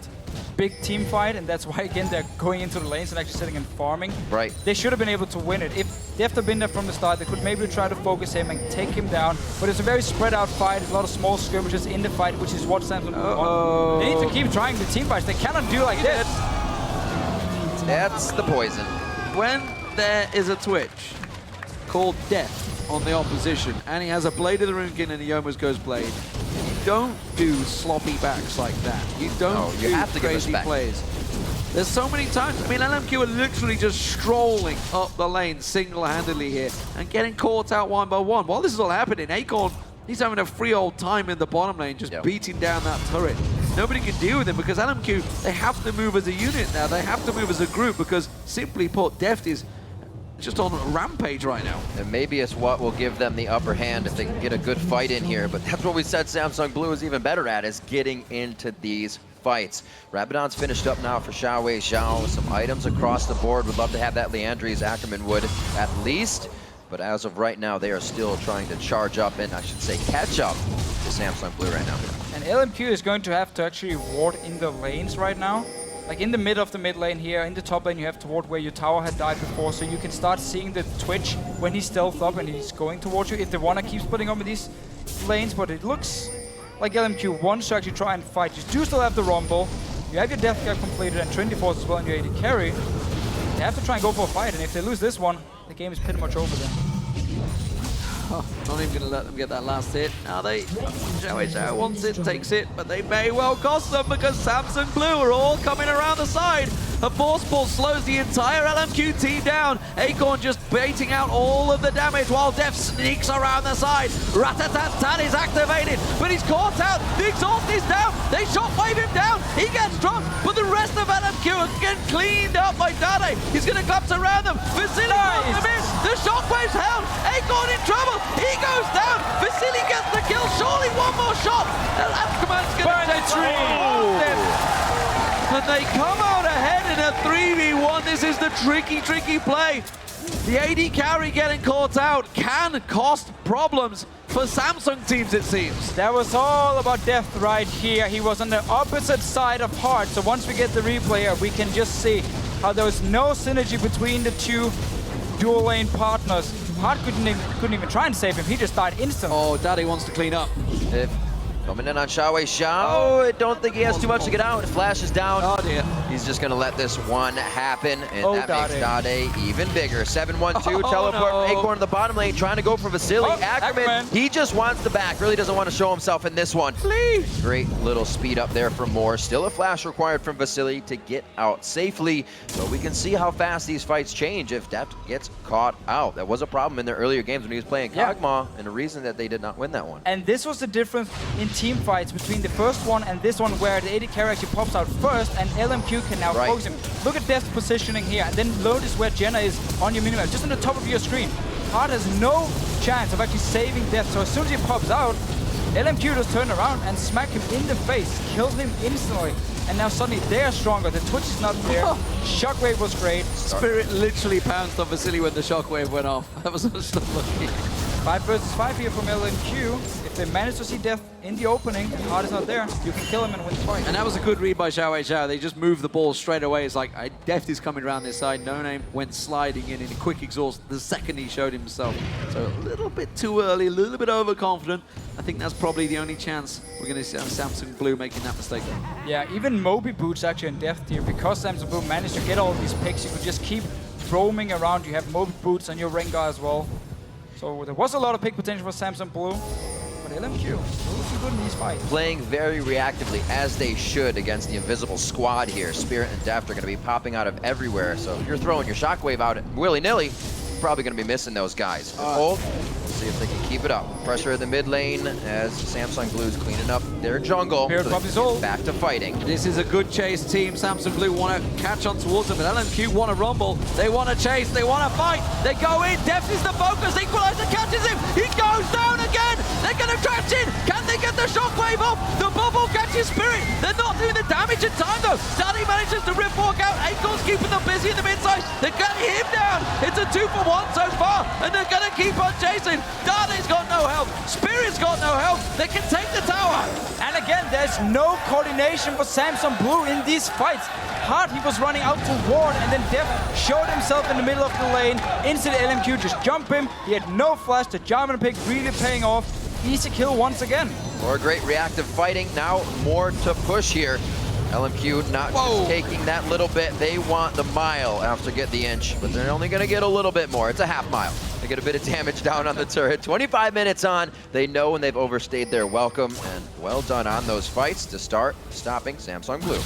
big team fight, and that's why, again, they're going into the lanes and actually sitting and farming. Right. They should have been able to win it. If Deft had been there from the start, they could maybe try to focus him and take him down. But it's a very spread out fight. There's a lot of small skirmishes in the fight, which is what Samsung want. They need to keep trying the team fights. They cannot do like this. That's the poison. When there is a Twitch called Death on the opposition, and he has a Blade of the Runekin and he almost goes Blade, you don't do sloppy backs like that. You don't you do have to crazy plays. There's so many times. I mean, LMQ are literally just strolling up the lane single-handedly here and getting caught out one by one. While this is all happening, Akon, he's having a free old time in the bottom lane, just beating down that turret. Nobody can deal with him because LMQ, they have to move as a unit now. They have to move as a group because, simply put, Deft is just on a rampage right now. And maybe it's what will give them the upper hand if they can get a good fight in here. But that's what we said Samsung Blue is even better at, is getting into these fights. Rabadon's finished up now for Xiaowei Xiao. Some items across the board. Would love to have that Leandri's Ackerman would at least. But as of right now, they are still trying to charge up and, I should say, catch up to Samsung Blue right now. And LMQ is going to have to actually ward in the lanes right now. Like in the mid of the mid lane here, in the top lane you have to ward where your tower had died before, so you can start seeing the Twitch when he's stealthed up and he's going towards you, if they want to keep splitting up in these lanes. But it looks like LMQ wants to actually try and fight. You do still have the Rumble, you have your Death Guard completed and Trinity Force as well, and your AD carry. They have to try and go for a fight, and if they lose this one, the game is pretty much over then. Oh, not even going to let them get that last hit. Now they, Xiao wants it, takes it, but they may well cost them because Samsung Blue are all coming around the side. A Force Ball slows the entire LMQ team down. Acorn just baiting out all of the damage while Def sneaks around the side. Rat-a-tat-tat is activated, but he's caught out. The exhaust is down. They shockwave him down. He gets dropped, but the rest of LMQ are getting cleaned up by Dade. He's going to collapse around them. Vasily throws him in. The shockwave's held. Acorn in trouble. He goes down. Vasily gets the kill. Surely one more shot. And Ackerman's going to take the tree. And they come out ahead in a 3v1. This is the tricky play. The AD carry getting caught out can cost problems for Samsung teams, it seems. That was all about Death right here. He was on the opposite side of Heart. So once we get the replay here, we can just see how there was no synergy between the two dual lane partners. Heart couldn't even try and save him. He just died instantly. Oh, Daddy wants to clean up. Coming in on Xiaowei Xiao. I don't think he has too much to get out. Flash is down. Oh dear. He's just going to let this one happen, and that Dade. makes Dade even bigger. 7-1-2, teleport from Acorn to the bottom lane, trying to go for Vasily. Ackerman, he just wants the back. Really doesn't want to show himself in this one. Please. Great little speed up there from Moore. Still a flash required from Vasily to get out safely. But we can see how fast these fights change if Deft gets caught out. That was a problem in their earlier games when he was playing Kog'Maw, and a reason that they did not win that one. And this was the difference in team fights between the first one and this one, where the AD carry actually pops out first and LMQ can now focus him. Look at Death's positioning here, and then notice where Jenna is on your minimap, just on the top of your screen. Heart has no chance of actually saving Death, so as soon as he pops out, LMQ just turn around and smack him in the face, kills him instantly. and now suddenly they're stronger. The Twitch is not there. Shockwave was great. Spirit literally pounced on Vasily when the shockwave went off. That was just unlucky. 5 versus 5 here from LMQ. If they manage to see Death in the opening and Hard is not there, you can kill him and win the fight. And that was a good read by Xiao. They just moved the ball straight away. It's like, Deft is coming around this side. No Name went sliding in a quick exhaust the second he showed himself. So a little bit too early, a little bit overconfident. I think that's probably the only chance we're going to see Samsung Blue making that mistake. Yeah, even Moby Boots actually in Death here, because Samsung Blue managed to get all these picks, you could just keep roaming around. You have Moby Boots on your Rengar as well. So there was a lot of pick potential for Samsung Blue, but LMQ still looking good in these fights. Playing very reactively, as they should, against the invisible squad here. Spirit and Deft are going to be popping out of everywhere, so if you're throwing your shockwave out willy-nilly, you're probably going to be missing those guys. Hold. We'll see if they can keep it up. Pressure in the mid lane as Samsung Blue's cleaning up their jungle. Spirit So probably sold. back to fighting. This is a good chase team. Samsung Blue want to catch on towards them, but LMQ want to rumble. They want to chase. They want to fight. They go in. Deft is the focus. Equalizer catches him. He goes down again. They're going to trash in. Can they get the shockwave off? The bubble catches Spirit. They're not doing the damage in time, though. Daddy manages to rip walk out. Acorn's keeping them busy in the mid side. They're getting him down. It's a 2-for-1 so far, and they're going to keep on chasing. Daddy's got no help. Spirit's got no help. They can take the tower. And again, there's no coordination for Samsung Blue in these fights. Hard, he was running out to ward, and then Def showed himself in the middle of the lane. Instant LMQ just jump him. He had no flash. The Jarman pick really paying off. Easy kill once again. More great reactive fighting. Now more to push here. LMQ not just taking that little bit. They want the mile after get the inch, but they're only going to get a little bit more. It's a half mile. They get a bit of damage down on the turret. 25 minutes on. They know when they've overstayed their welcome, and well done on those fights to start stopping Samsung Blue.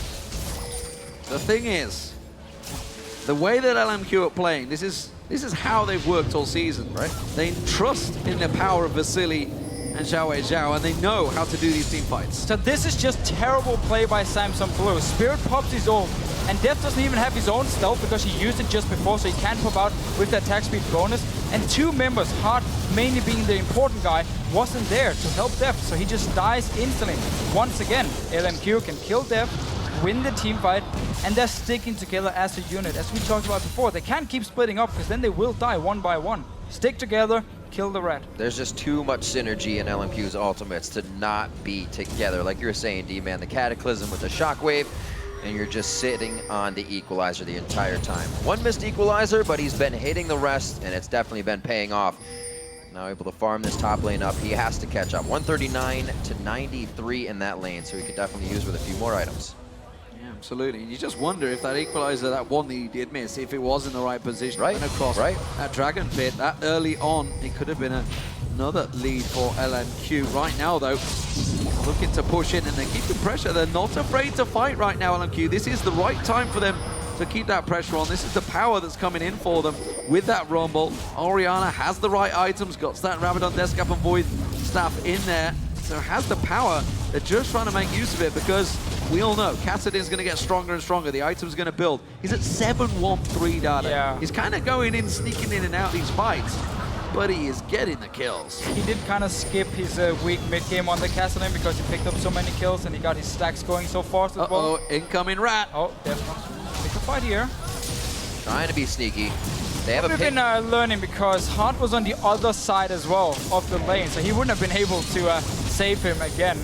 The thing is, the way that LMQ are playing, this is how they've worked all season, right? They trust in the power of Vasily and Xiao, and they know how to do these team fights. So this is just terrible play by Samsung Blue. Spirit pops his ult, and Def doesn't even have his own stealth because he used it just before, so he can't pop out with the attack speed bonus. And two members, Hart mainly being the important guy, wasn't there to help Def, so he just dies instantly. Once again, LMQ can kill Def, win the team fight, and they're sticking together as a unit. As we talked about before, they can't keep splitting up because then they will die one by one. Stick together, kill the rat. There's just too much synergy in LMQ's ultimates to not be together. Like you were saying, D-Man, the Cataclysm with the Shockwave, and you're just sitting on the equalizer the entire time. One missed equalizer, but he's been hitting the rest, and it's definitely been paying off. Now able to farm this top lane up. He has to catch up. 139 to 93 in that lane, so he could definitely use with a few more items. Absolutely. You just wonder if that equalizer, that one that he did miss, if it was in the right position. Right. And across that Dragon Pit, that early on, it could have been another lead for LMQ. Right now, though, looking to push in, and they're keeping pressure. They're not afraid to fight right now, LMQ. This is the right time for them to keep that pressure on. This is the power that's coming in for them with that Rumble. Orianna has the right items, got that Rabadon, Death Cap, and Void Staff in there, so has the power. They're just trying to make use of it because we all know Kassadin's going to get stronger and stronger. The item's going to build. He's at 7-1-3 data. Yeah. He's kind of going in, sneaking in and out these fights, but he is getting the kills. He did kind of skip his weak mid-game on the Kassadin because he picked up so many kills and he got his stacks going so fast as well. Incoming rat. Oh, definitely. Pick a fight here. Trying to be sneaky. They have We've been learning because Hart was on the other side as well of the lane, so he wouldn't have been able to save him again.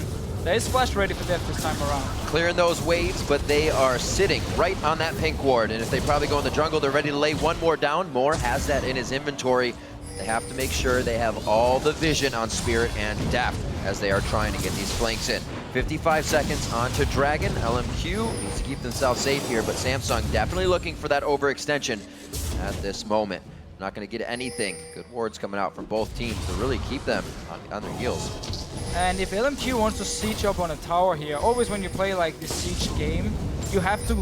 There is flash ready for Death this time around. Clearing those waves, but they are sitting right on that pink ward. And if they probably go in the jungle, they're ready to lay one more down. Moore has that in his inventory. They have to make sure they have all the vision on Spirit and Deft as they are trying to get these flanks in. 55 seconds onto Dragon. LMQ needs to keep themselves safe here, but Samsung definitely looking for that overextension at this moment. Not going to get anything. Good wards coming out from both teams to really keep them on their heels. And if LMQ wants to siege up on a tower here, always when you play like this siege game, you have to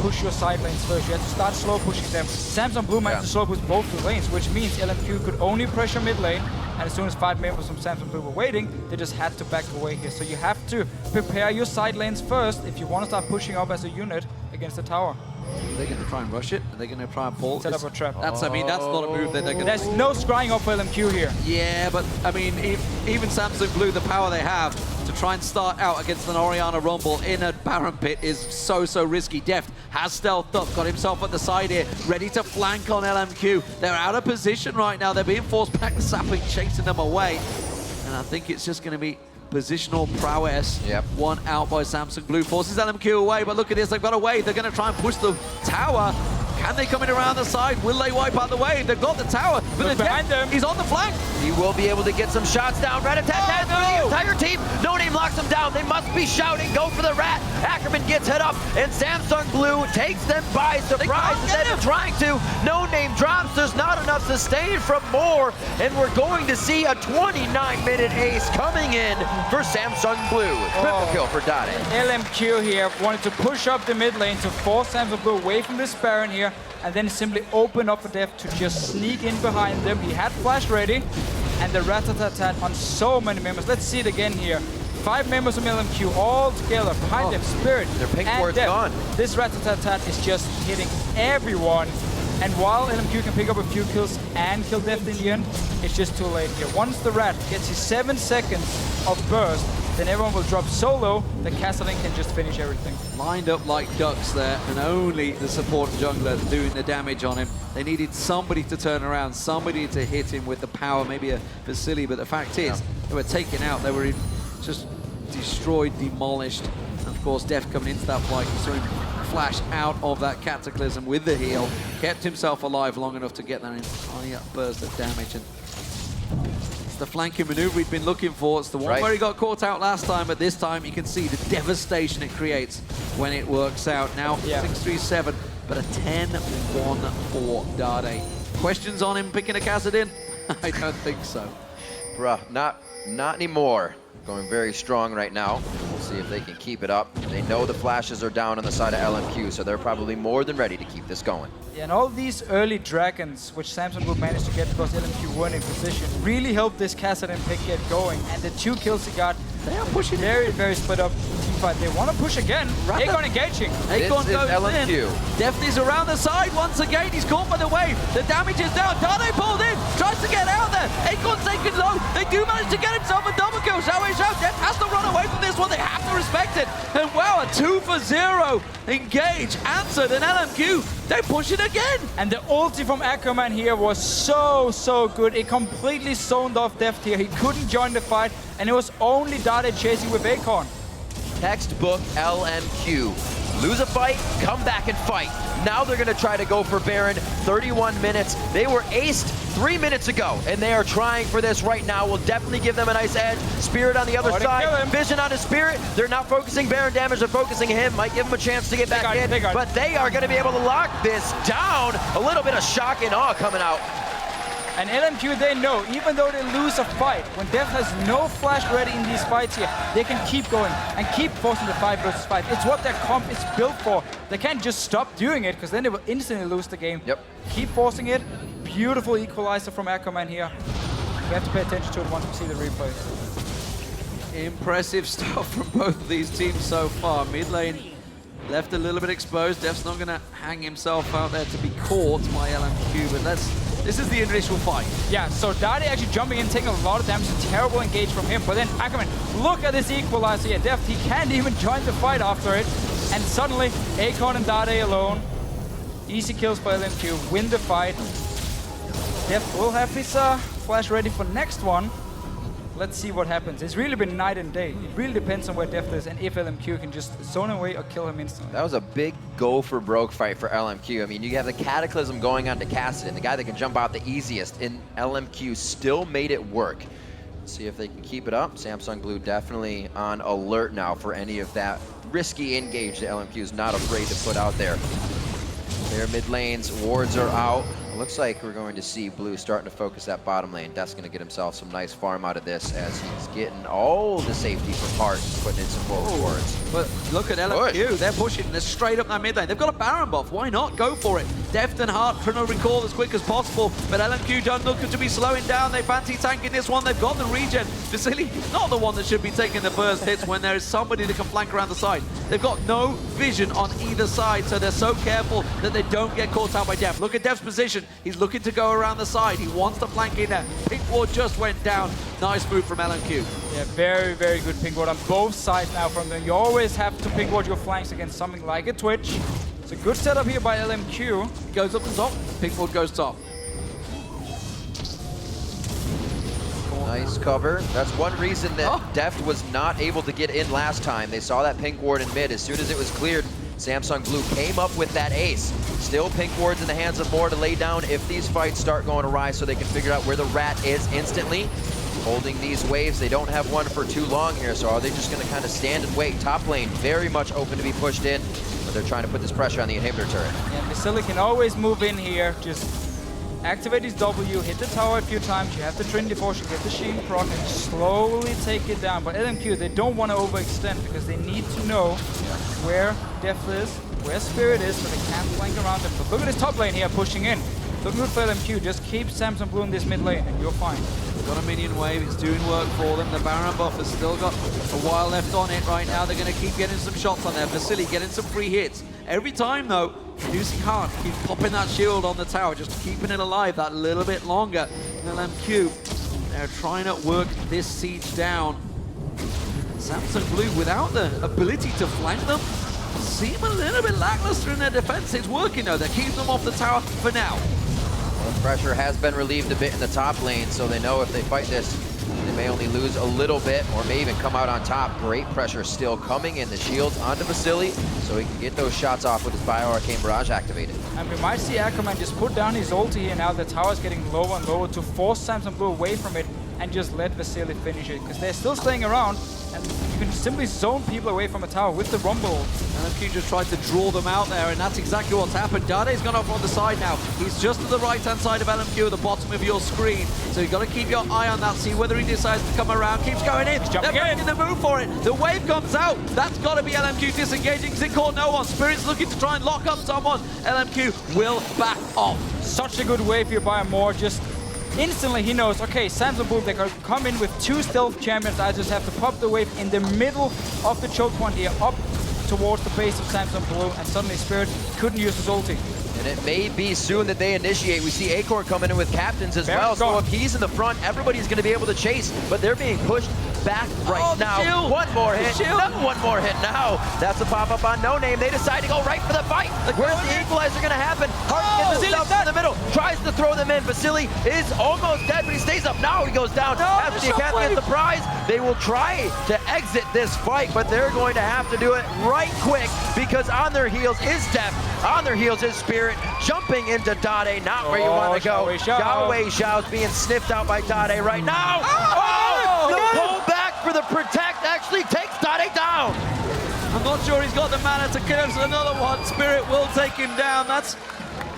push your side lanes first. You have to start slow pushing them. Samsung Blue managed to slow push both the lanes, which means LMQ could only pressure mid lane, and as soon as 5 members from Samsung Blue were waiting, they just had to back away here. So you have to prepare your side lanes first if you want to start pushing up as a unit against the tower. Are they going to try and rush it? Are they going to try and pull? Set up a trap. That's, I mean, that's not a move that they're going to... There's no scrying up for LMQ here. Yeah, but I mean, even Samsung Blue, the power they have, to try and start out against an Orianna Rumble in a Baron pit is so risky. Deft has stealthed up, got himself at the side here, ready to flank on LMQ. They're out of position right now. They're being forced back. The sapling chasing them away. And I think it's just going to be positional prowess. Yep. One out by Samsung Blue. Forces LMQ away, but look at this. They've got a wave. They're going to try and push the tower. Can they come in around the side? Will they wipe out the wave? They've got the tower, but the behind them. He's on the flank. He will be able to get some shots down. Rat-a-tat-tat through the entire team. No Name locks him down. They must be shouting. Go for the rat. Ackerman gets hit up, and Samsung Blue takes them by surprise instead of trying to. No Name drops. There's not enough sustain from Moore, and we're going to see a 29-minute ace coming in for Samsung Blue. Triple kill for Dade. LMQ here wanted to push up the mid lane to force Samsung Blue away from this Baron here, and then simply open up for Def to just sneak in behind them. He had flash ready, and the rat-a-tat-tat on so many members. Let's see it again here. 5 members from LMQ all together behind them. Spirit Their pink and ward's Def. gone. This rat-a-tat-tat is just hitting everyone. And while LMQ can pick up a few kills and kill Deft in the end, it's just too late here. Once the rat gets his 7 seconds of burst, then everyone will drop so low that Castling can just finish everything. Lined up like ducks there, and only the support jungler doing the damage on him. They needed somebody to turn around, somebody to hit him with the power, maybe a Vasily, but the fact is, they were taken out, they were just destroyed, demolished. And of course, Def coming into that fight, you saw him flash out of that Cataclysm with the heal, kept himself alive long enough to get that entire burst of damage. And it's the flanking maneuver we've been looking for. It's the one where he got caught out last time, but this time you can see the devastation it creates when it works out. Now 6-3-7, but a 10-1 for Dade. Questions on him picking a Kassadin? I don't think so. Bruh, not anymore. Going very strong right now. We'll see if they can keep it up. They know the flashes are down on the side of LMQ, so they're probably more than ready to keep this going. Yeah, and all these early dragons, which Samsung Blue managed to get because LMQ weren't in position, really helped this Kassadin pick get going. And the 2 kills he got, they are pushing very split up team fight. They want to push again. Aegon engaging. Aegon This is goes LMQ. in. Deftly's around the side once again. He's caught by the wave. The damage is down. Dade pulled in. Tries to get out there. Aegon's taken low. They do manage to get himself a double kill. Deft has to run away from this one. They have to respect it. And wow, a 2-for-0 engage answered. And LMQ, they push it again. And the ulti from Ackerman here was so good. It completely zoned off Deft here. He couldn't join the fight, and it was only Dade chasing with Aegon. Textbook LMQ. Lose a fight, come back and fight. Now they're gonna try to go for Baron. 31 minutes. They were aced 3 minutes ago, and they are trying for this right now. We'll definitely give them a nice edge. Spirit on the other side. Vision on his Spirit. They're not focusing Baron damage, they're focusing him. Might give him a chance to get back in, but they are gonna be able to lock this down. A little bit of shock and awe coming out. And LMQ, they know, even though they lose a fight, when Def has no flash ready in these fights here, they can keep going and keep forcing the 5 versus 5. It's what their comp is built for. They can't just stop doing it, because then they will instantly lose the game. Yep. Keep forcing it. Beautiful equalizer from Ackerman here. We have to pay attention to it once we see the replay. Impressive stuff from both of these teams so far. Mid lane left a little bit exposed. Def's not going to hang himself out there to be caught by LMQ, but this is the initial fight. Yeah, so Dade actually jumping in, taking a lot of damage, a terrible engage from him, but then Ackerman, look at this equalizer here. Deft, he can't even join the fight after it, and suddenly Aegon and Dade alone. Easy kills for LMQ, win the fight. Deft will have his flash ready for next one. Let's see what happens. It's really been night and day. It really depends on where Deft is and if LMQ can just zone away or kill him instantly. That was a big go for broke fight for LMQ. I mean, you have the Cataclysm going on to Kassadin, the guy that can jump out the easiest, and LMQ still made it work. Let's see if they can keep it up. Samsung Blue definitely on alert now for any of that risky engage that LMQ is not afraid to put out there. Their mid lanes, wards are out. Looks like we're going to see Blue starting to focus that bottom lane. Death's going to get himself some nice farm out of this as he's getting all the safety from Hart, putting in some forward wards. But look at LMQ, they're pushing, they're straight up that mid lane. They've got a Baron buff, why not? Go for it. Deft and Hart trying to recall as quick as possible, but LMQ don't look to be slowing down. They fancy tanking this one, they've got the regen. Vasily, not the one that should be taking the first hits when there is somebody that can flank around the side. They've got no vision on either side, so they're so careful that they don't get caught out by Deft. Look at Deft's position. He's looking to go around the side. He wants to flank in there. Pink ward just went down. Nice move from LMQ. Yeah, very, very good pink ward on both sides now from them. You always have to pink ward your flanks against something like a Twitch. It's a good setup here by LMQ. Goes up the top, pink ward goes top. Nice cover. That's one reason that Deft was not able to get in last time. They saw that pink ward in mid. As soon as it was cleared, Samsung Blue came up with that ace. Still pink wards in the hands of Moore to lay down if these fights start going awry so they can figure out where the rat is instantly. Holding these waves, they don't have one for too long here, so are they just going to kind of stand and wait? Top lane very much open to be pushed in, but they're trying to put this pressure on the inhibitor turret. Yeah, Vasily can always move in here, just activate his W, hit the tower a few times, you have the Trinity Force, get the Sheen proc, and slowly take it down. But LMQ, they don't want to overextend because they need to know where Deft is, where Spirit is, so they can't flank around them. But look at this top lane here pushing in. Looking good for LMQ, just keep Samsung Blue in this mid lane and you're fine. Got a minion wave, it's doing work for them. The Baron buff has still got a while left on it right now. They're going to keep getting some shots on there. Vasily getting some free hits. Every time though, Lucy Hart keeps popping that shield on the tower, just keeping it alive that little bit longer. LMQ, they're trying to work this siege down. Samsung Blue, without the ability to flank them, seem a little bit lackluster in their defense. It's working though, they're keeping them off the tower for now. Well, pressure has been relieved a bit in the top lane, so they know if they fight this, they may only lose a little bit or may even come out on top. Great pressure still coming in. The shields onto Vasily, so he can get those shots off with his Bio-Arcane Barrage activated. And we might see Ackerman just put down his ulti here now. The tower's getting lower and lower to force Samsung Blue away from it and just let Vasily finish it, because they're still staying around and you can simply zone people away from a tower with the Rumble. LMQ just tried to draw them out there, and that's exactly what's happened. Dade's gone off on the side now. He's just to the right-hand side of LMQ at the bottom of your screen. So you've got to keep your eye on that, see whether he decides to come around. Keeps going in. They're making the move for it. The wave comes out. That's got to be LMQ disengaging because it caught no one. Spirit's looking to try and lock up someone. LMQ will back off. Such a good wave here by Moore. Just instantly he knows, okay, Samsung Blue, they're going to come in with two stealth champions. I just have to pop the wave in the middle of the choke point here, up towards the base of Samsung Blue, and suddenly Spirit couldn't use his ulti. And it may be soon that they initiate. We see Acorn coming in with captains as well. So if he's in the front, everybody's going to be able to chase, but they're being pushed back right now. Shield. One more hit. Another one more hit now. That's a pop-up on No Name. They decide to go right for the fight. Where's the equalizer going to happen? Hart gets himself in the middle, tries to throw them in. Vasily is almost dead, but he stays up. Now he goes down. After the Academy gets the prize, they will try to exit this fight, but they're going to have to do it right quick because on their heels is Deft. On their heels is Spirit. Jumping into Dade, not where you want to go. Xiao Xiao's being sniffed out by Dade right now. The pull back for the protect actually takes Dade down. I'm not sure he's got the mana to kill him, so another one. Spirit will take him down. That's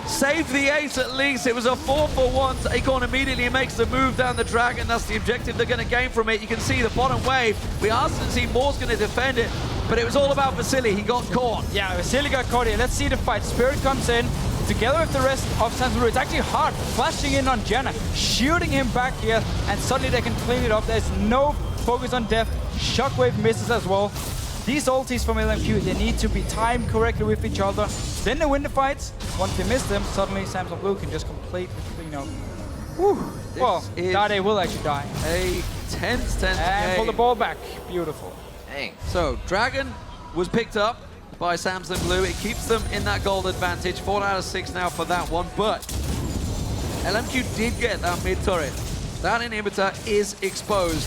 saved the ace at least. It was a 4-for-1. Acorn immediately makes the move down the dragon. That's the objective they're going to gain from it. You can see the bottom wave. We asked to see Moore's going to defend it, but it was all about Vasily. He got caught. Yeah, Vasily got caught here. Let's see the fight. Spirit comes in. Together with the rest of Samsung Blue, it's actually hard flashing in on Jenna, shooting him back here, and suddenly they can clean it up. There's no focus on Deft. Shockwave misses as well. These ultis from LMQ, they need to be timed correctly with each other. Then they win the fights. Once they miss them, suddenly Samsung Blue can just complete, you know. Whew. Well, Dade will actually die. A tense and pull the ball back. Beautiful. Dang. So, Dragon was picked up by Samsung Blue. It keeps them in that gold advantage. 4 out of 6 now for that one, but LMQ did get that mid turret. That inhibitor is exposed.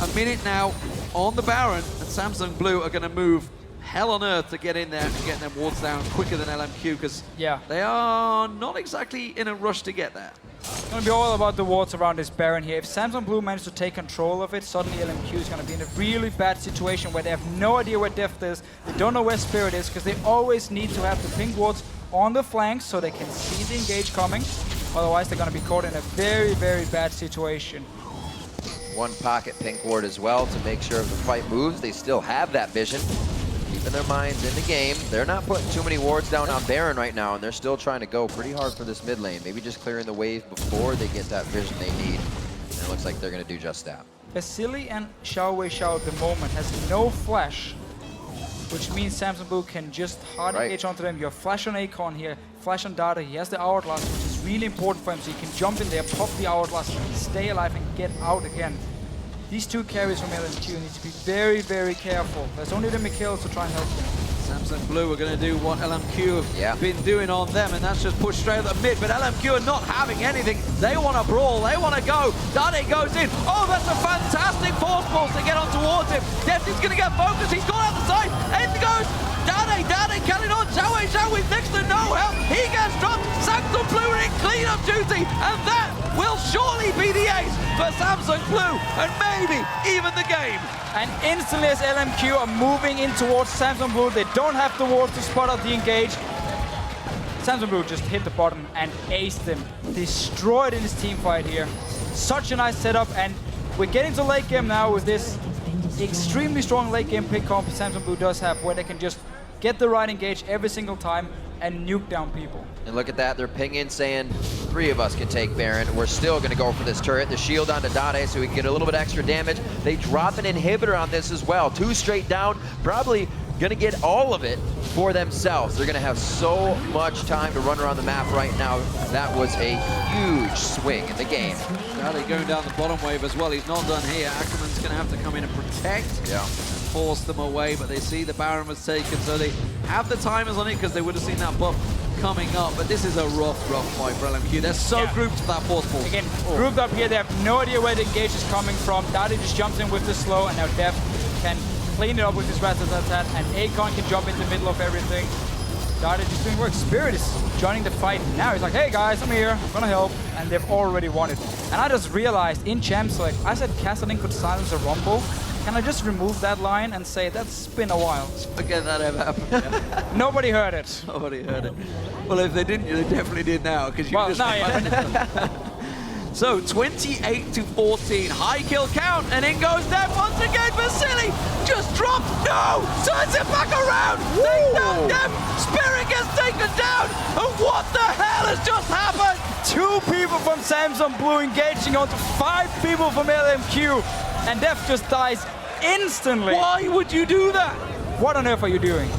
A minute now on the Baron, and Samsung Blue are going to move hell on earth to get in there and get them wards down quicker than LMQ, because they are not exactly in a rush to get there. It's going to be all about the wards around this Baron here. If Samsung Blue manages to take control of it, suddenly LMQ is going to be in a really bad situation where they have no idea where Deft is, they don't know where Spirit is, because they always need to have the pink wards on the flanks so they can see the engage coming. Otherwise, they're going to be caught in a very, very bad situation. One pocket pink ward as well to make sure if the fight moves, they still have that vision. Keeping their minds in the game. They're not putting too many wards down on Baron right now, and they're still trying to go pretty hard for this mid lane. Maybe just clearing the wave before they get that vision they need. And it looks like they're going to do just that. Vasily and Xiao at the moment has no flash, which means Samsung Blue can just hard engage onto them. You have flash on Acorn here, flash on Dada. He has the Hourglass, which is really important for him, so he can jump in there, pop the Hourglass, stay alive, and get out again. these two carries from LMQ need to be very, very careful. There's only the Mikhails to try and help them. Samsung Blue are going to do what LMQ have been doing on them, and that's just push straight at the mid. But LMQ are not having anything. They want to brawl. They want to go. Dade goes in. Oh, that's a fantastic force pulse to get on towards him. Defty's going to get focused. He's gone out the side. In goes Dade. Dade carrying on. Xiao with next to no help. He gets dropped. Samsung Blue are in cleanup duty, and that will surely be the ace for Samsung Blue, and maybe even the game. And instantly as LMQ are moving in towards Samsung Blue, they don't have the walls to spot out the engage. Samsung Blue just hit the button and aced them. Destroyed in his team fight here. Such a nice setup, and we're getting to late game now with this extremely strong late game pick comp Samsung Blue does have, where they can just get the right engage every single time and nuke down people. And look at that, they're pinging, saying 3 of us can take Baron. We're still going to go for this turret. The shield onto Dade so we can get a little bit extra damage. They drop an inhibitor on this as well. 2 straight down, probably going to get all of it for themselves. They're going to have so much time to run around the map right now. That was a huge swing in the game. Dade going down the bottom wave as well. He's not done here. Ackerman's going to have to come in and protect. Yeah. Force them away, but they see the Baron was taken, so they have the timers on it because they would have seen that buff coming up. But this is a rough fight for LMQ. They're so grouped to that force pulse. Again, grouped up here, they have no idea where the engage is coming from. Dade just jumps in with the slow, and now Def can clean it up with his rat-tat-tat, and Akon can jump in the middle of everything. Dade just doing work. Spirit is joining the fight now. He's like, hey guys, I'm here, I'm gonna help, and they've already won it. And I just realized in Champ Select, I said Kassadin could silence a Rumble. Can I just remove that line and say that's been a while? Forget that ever happened. Yeah. Nobody heard it. Nobody heard it. Well, if they didn't, they definitely did now, because you just... No, yeah. So 28-14, high kill count, and in goes Def once again. Vasily just dropped. No, turns it back around. They know Def. Spirit gets taken down. And what the hell has just happened? 2 people from Samsung Blue engaging onto 5 people from LMQ, and Def just dies instantly. Why would you do that? What on earth are you doing?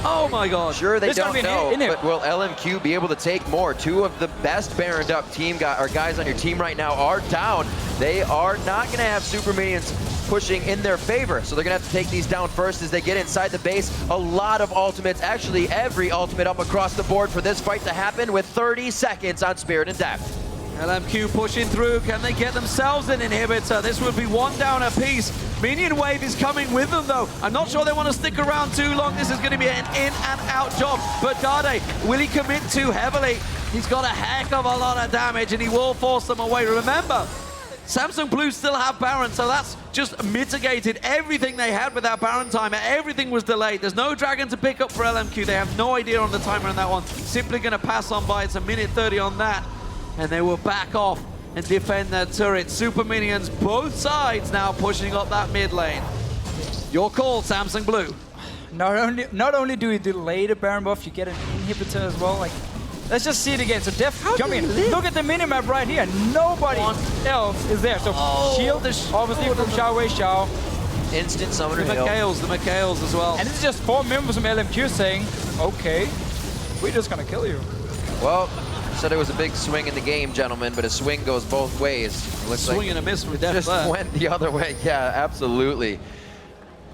Oh my god. Sure, they There's don't know, know, but will LMQ be able to take more? 2 of the best Baroned up team guys on your team right now are down. They are not going to have super minions pushing in their favor, so they're going to have to take these down first as they get inside the base. A lot of ultimates, actually every ultimate up across the board for this fight to happen with 30 seconds on Spirit and Def. LMQ pushing through. Can they get themselves an inhibitor? This would be 1 down apiece. Minion wave is coming with them, though. I'm not sure they want to stick around too long. This is going to be an in and out job. But Dade, will he commit too heavily? He's got a heck of a lot of damage, and he will force them away. Remember, Samsung Blue still have Baron, so that's just mitigated everything they had with that Baron timer. Everything was delayed. There's no Dragon to pick up for LMQ. They have no idea on the timer on that one. Simply going to pass on by. It's a minute 30 on that. And they will back off and defend their turret. Super minions, both sides now pushing up that mid lane. Your call, Samsung Blue. Not only do we delay the Baron buff, you get an inhibitor as well. Like, let's just see it again. So Def jumping in. Look at the minimap right here. Nobody else is there. So shield is obviously from Xiao. Instant summoner The Mikhails as well. And it's just 4 members from LMQ saying, okay, we're just gonna kill you. Well, said it was a big swing in the game, gentlemen, but a swing goes both ways. It looks Swing like and a miss from Def just there. went the other way. Yeah, absolutely.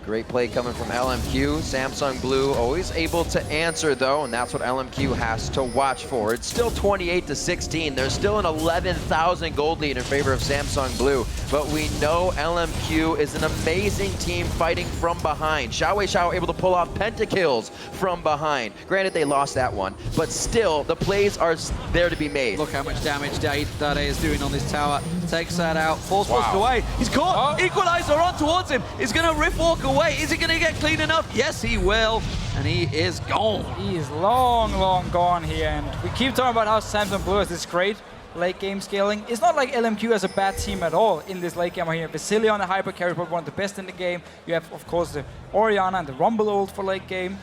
Great play coming from LMQ. Samsung Blue always able to answer, though, and that's what LMQ has to watch for. It's still 28-16. There's still an 11,000 gold lead in favor of Samsung Blue, but we know LMQ is an amazing team fighting from behind. Xiao able to pull off pentakills from behind. Granted, they lost that one, but still, the plays are there to be made. Look how much damage Dade is doing on this tower. Takes that out. Force pushed away. He's caught. Equalizer on towards him. He's going to riff walk away. Is he going to get clean enough? Yes, he will. And he is gone. He is long gone here. And we keep talking about how Samsung Blue has this great late game scaling. It's not like LMQ has a bad team at all in this late game here. Vasily on the hyper carry, probably one of the best in the game. You have, of course, the Orianna and the Rumble ult for late game.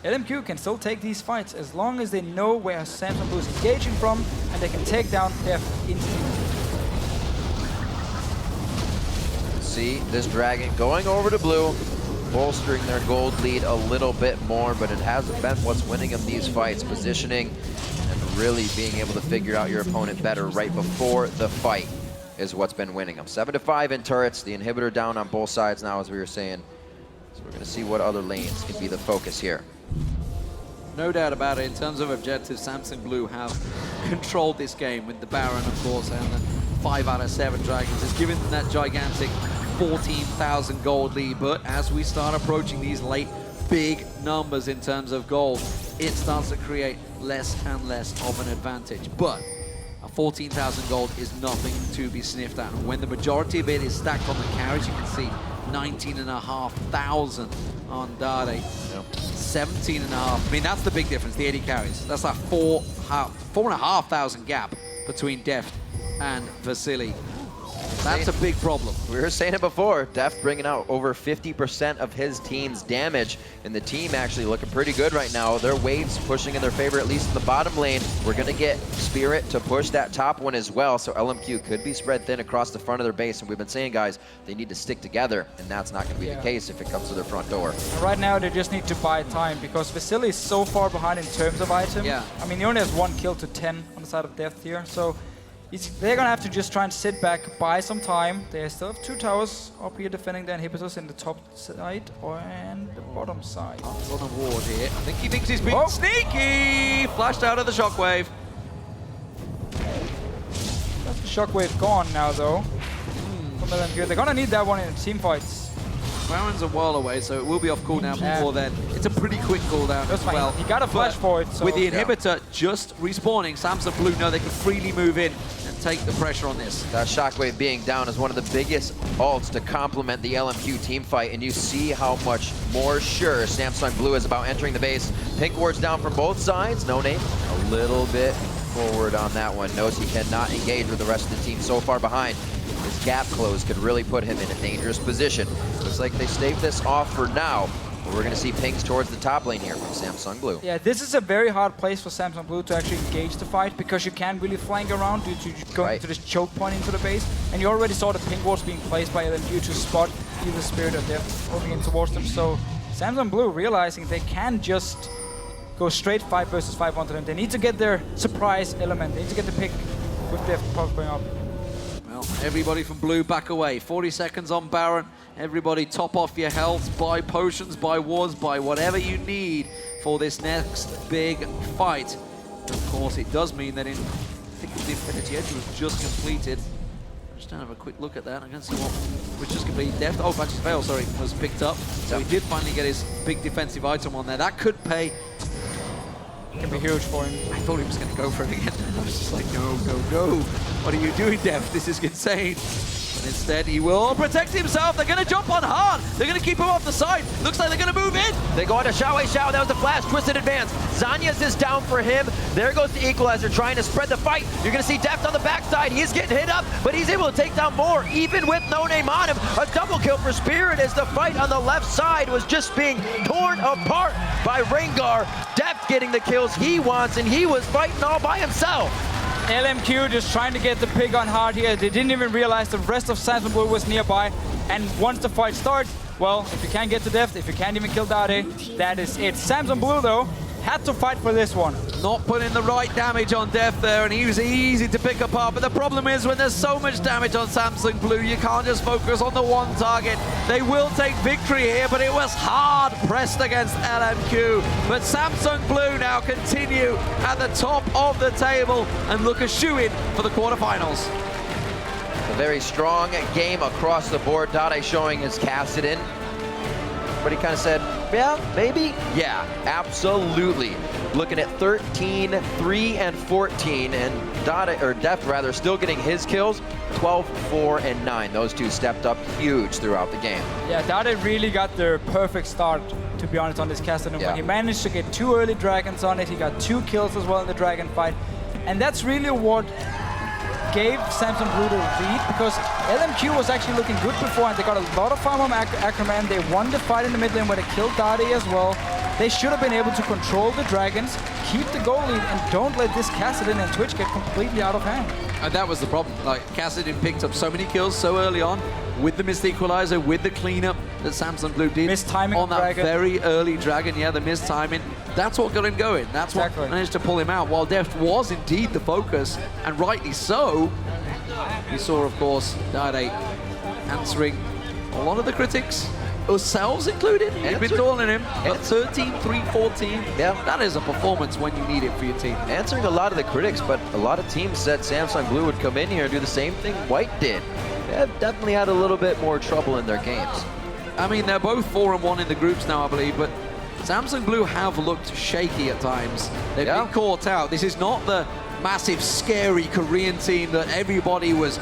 LMQ can still take these fights as long as they know where Samsung Blue is engaging from, and they can take down Def instantly. See this Dragon going over to Blue, bolstering their gold lead a little bit more, but it hasn't been what's winning them these fights. Positioning and really being able to figure out your opponent better right before the fight. is what's been winning them. 7-5 in turrets, the inhibitor down on both sides now, as we were saying. So we're going to see what other lanes can be the focus here. No doubt about it. In terms of objectives, Samsung Blue have controlled this game with the Baron, of course, and the 5 out of 7 Dragons. It's given them that gigantic 14,000 gold lead. But as we start approaching these late big numbers in terms of gold, it starts to create less and less of an advantage. But a 14,000 gold is nothing to be sniffed at. And when the majority of it is stacked on the carries, you can see 19,500 on Dade. 17,500. I mean, that's the big difference, the 80 carries. That's like 4,500 gap between Deft and Vasily. That's a big problem. We were saying it before, Deft bringing out over 50% of his team's damage, and the team actually looking pretty good right now. Their waves pushing in their favor, at least in the bottom lane. We're going to get Spirit to push that top one as well, so LMQ could be spread thin across the front of their base, and we've been saying, guys, they need to stick together, and that's not going to be the case if it comes to their front door. Right now, they just need to buy time, because Vasily is so far behind in terms of item. Yeah. I mean, he only has 1 kill to 10 on the side of Deft here, so they're going to have to just try and sit back, buy some time. They still have 2 towers up here defending the inhibitors in the top side and the bottom side. On a ward here. I think he thinks he's been sneaky! Flashed out of the shockwave. That's the shockwave gone now, though. From LMQ. They're going to need that one in team fights. Baron's a while away, so it will be off cooldown before then. It's a pretty quick cooldown as well. He got a flash for it. So with the inhibitor just respawning, Samsung Blue know they can freely move in and take the pressure on this. That shockwave being down is one of the biggest ults to complement the LMQ team fight, and you see how much more sure Samsung Blue is about entering the base. Pink ward's down from both sides. No name, a little bit forward on that one. Knows he cannot engage with the rest of the team so far behind. His gap close could really put him in a dangerous position. Looks like they staved this off for now. But we're going to see pings towards the top lane here from Samsung Blue. Yeah, this is a very hard place for Samsung Blue to actually engage the fight, because you can't really flank around due to going to this choke point into the base. And you already saw the ping wards being placed by LMQ to spot either Spirit or Deft moving in towards them. So Samsung Blue realizing they can just go straight 5 versus 5 onto them. They need to get their surprise element. They need to get the pick with Deft popping up. Well, everybody from Blue back away. 40 seconds on Baron. Everybody top off your health, buy potions, buy wards, buy whatever you need for this next big fight. Of course, it does mean that I think the Infinity Edge was just completed. Just have a quick look at that. I'm going to see what was just completed. Deft, oh, Batches Fail, sorry, was picked up. So he did finally get his big defensive item on there. That could pay. It can be huge for him. I thought he was going to go for it again. I was just like, no, no, no. What are you doing, Deft? This is insane. But instead, he will protect himself. They're going to jump on hard. They're going to keep him off the side. Looks like they're going to move in. They go on to Xiao Wei Xiao. That was the flash. Twisted advance. Zanya's is down for him. There goes the equalizer trying to spread the fight. You're going to see Deft on the backside. He's getting hit up, but he's able to take down more, even with no name on him. A double kill for Spirit as the fight on the left side was just being torn apart by Rengar. Deft getting the kills he wants, and he was fighting all by himself. LMQ just trying to get the pig on hard here. They didn't even realize the rest of Samsung Blue was nearby. And once the fight starts, well, if you can't get to Deft, if you can't even kill Dade, that is it. Samsung Blue, though, had to fight for this one. Not putting the right damage on Deft there, and he was easy to pick apart. But the problem is when there's so much damage on Samsung Blue, you can't just focus on the one target. They will take victory here, but it was hard pressed against LMQ. But Samsung Blue now continue at the top of the table and look a shoo-in for the quarterfinals. A very strong game across the board. Dade showing his Kassadin. But he kind of said, yeah, maybe? Yeah, absolutely. Looking at 13, 3, and 14, and Deft rather, still getting his kills, 12, 4, and 9. Those two stepped up huge throughout the game. Yeah, Dade really got the perfect start, to be honest, on this Kassadin. When he managed to get 2 early dragons on it, he got 2 kills as well in the dragon fight. And that's really what gave Samsung Blue the lead, because LMQ was actually looking good before, and they got a lot of farm on Ackerman. They won the fight in the mid lane where they killed Dade as well. They should have been able to control the dragons, keep the goal lead, and don't let this Kassadin and Twitch get completely out of hand. And that was the problem. Like, Kassadin picked up so many kills so early on with the missed equalizer, with the cleanup that Samsung Blue did. Missed timing on that dragon. very early dragon. Yeah, the missed timing. That's what got him going. That's what managed to pull him out. While Deft was indeed the focus, and rightly so, We saw, of course, Dade answering a lot of the critics, ourselves included. We've been calling him a 13-3-14. Yeah. That is a performance when you need it for your team. Answering a lot of the critics, but a lot of teams said Samsung Blue would come in here and do the same thing White did. They have definitely had a little bit more trouble in their games. I mean, they're both 4-1 in the groups now, I believe, but Samsung Blue have looked shaky at times. They've been caught out. This is not the massive, scary Korean team that everybody was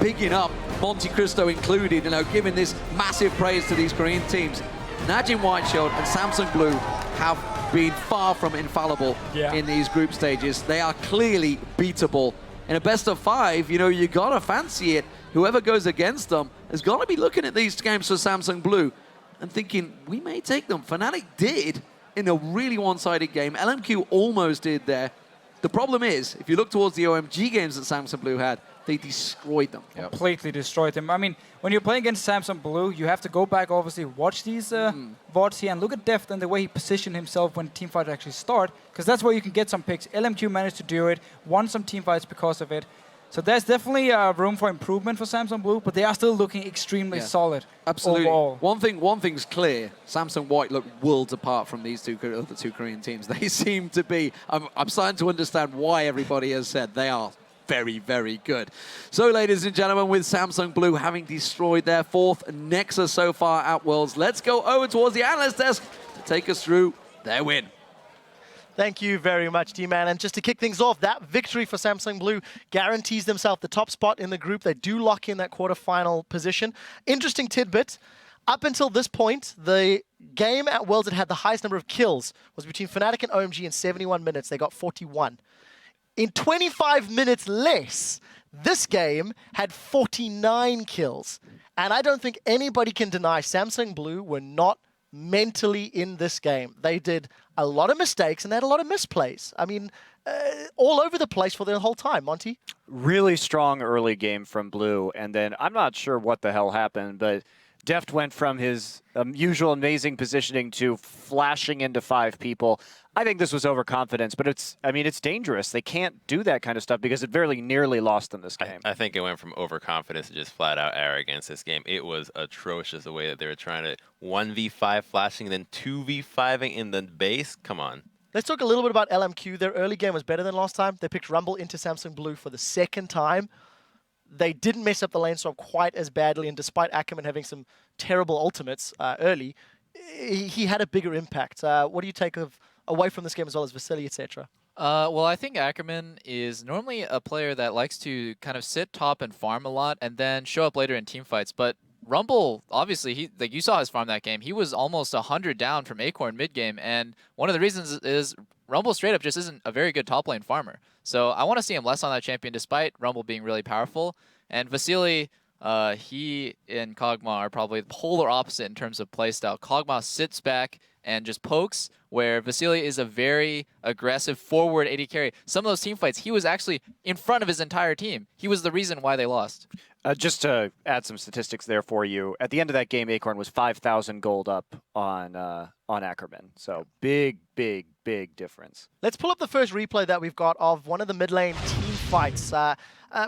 bigging up, Monte Cristo included, giving this massive praise to these Korean teams. Najin Whiteshield and Samsung Blue have been far from infallible in these group stages. They are clearly beatable. In a best of 5, you gotta fancy it. Whoever goes against them has got to be looking at these games for Samsung Blue and thinking, we may take them. Fnatic did in a really one-sided game. LMQ almost did there. The problem is, if you look towards the OMG games that Samsung Blue had, they destroyed them. Completely destroyed them. I mean, when you're playing against Samsung Blue, you have to go back, obviously, watch these VODs here and look at Deft and the way he positioned himself when teamfights actually start, because that's where you can get some picks. LMQ managed to do it, won some teamfights because of it. So there's definitely room for improvement for Samsung Blue, but they are still looking extremely solid. Absolutely. Overall. One thing's clear. Samsung White look worlds apart from these other two Korean teams. They seem to be. I'm starting to understand why everybody has said they are very, very good. So, ladies and gentlemen, with Samsung Blue having destroyed their 4th Nexus so far at Worlds, let's go over towards the analyst desk to take us through their win. Thank you very much, D-Man. And just to kick things off, that victory for Samsung Blue guarantees themselves the top spot in the group. They do lock in that quarterfinal position. Interesting tidbit. Up until this point, the game at Worlds that had the highest number of kills was between Fnatic and OMG in 71 minutes. They got 41. In 25 minutes less, this game had 49 kills. And I don't think anybody can deny Samsung Blue were not mentally in this game. They did a lot of mistakes and they had a lot of misplays. I mean, all over the place for the whole time. Monty? Really strong early game from Blue, and then I'm not sure what the hell happened, but Deft went from his usual amazing positioning to flashing into 5 people. I think this was overconfidence, but it's dangerous. They can't do that kind of stuff because it very nearly lost them this game. I think it went from overconfidence to just flat out arrogance this game. It was atrocious the way that they were trying to 1v5 flashing, then 2v5ing in the base. Come on. Let's talk a little bit about LMQ. Their early game was better than last time. They picked Rumble into Samsung Blue for the 2nd time. They didn't mess up the lane swap quite as badly, and despite Ackerman having some terrible ultimates early, he had a bigger impact. What do you take away from this game as well as Vasily, etc.? Well, I think Ackerman is normally a player that likes to kind of sit top and farm a lot and then show up later in teamfights. But Rumble, obviously, like you saw his farm that game. He was almost 100 down from Acorn mid-game, and one of the reasons is Rumble straight up just isn't a very good top lane farmer. So I want to see him less on that champion despite Rumble being really powerful. And Vasily, he and Kog'Maw are probably the polar opposite in terms of playstyle. Kog'Maw sits back and just pokes, where Vasily is a very aggressive forward AD carry. Some of those team fights, he was actually in front of his entire team. He was the reason why they lost. Just to add some statistics there for you, at the end of that game, Acorn was 5,000 gold up on Ackerman. So big difference. Let's pull up the first replay that we've got of one of the mid lane team fights.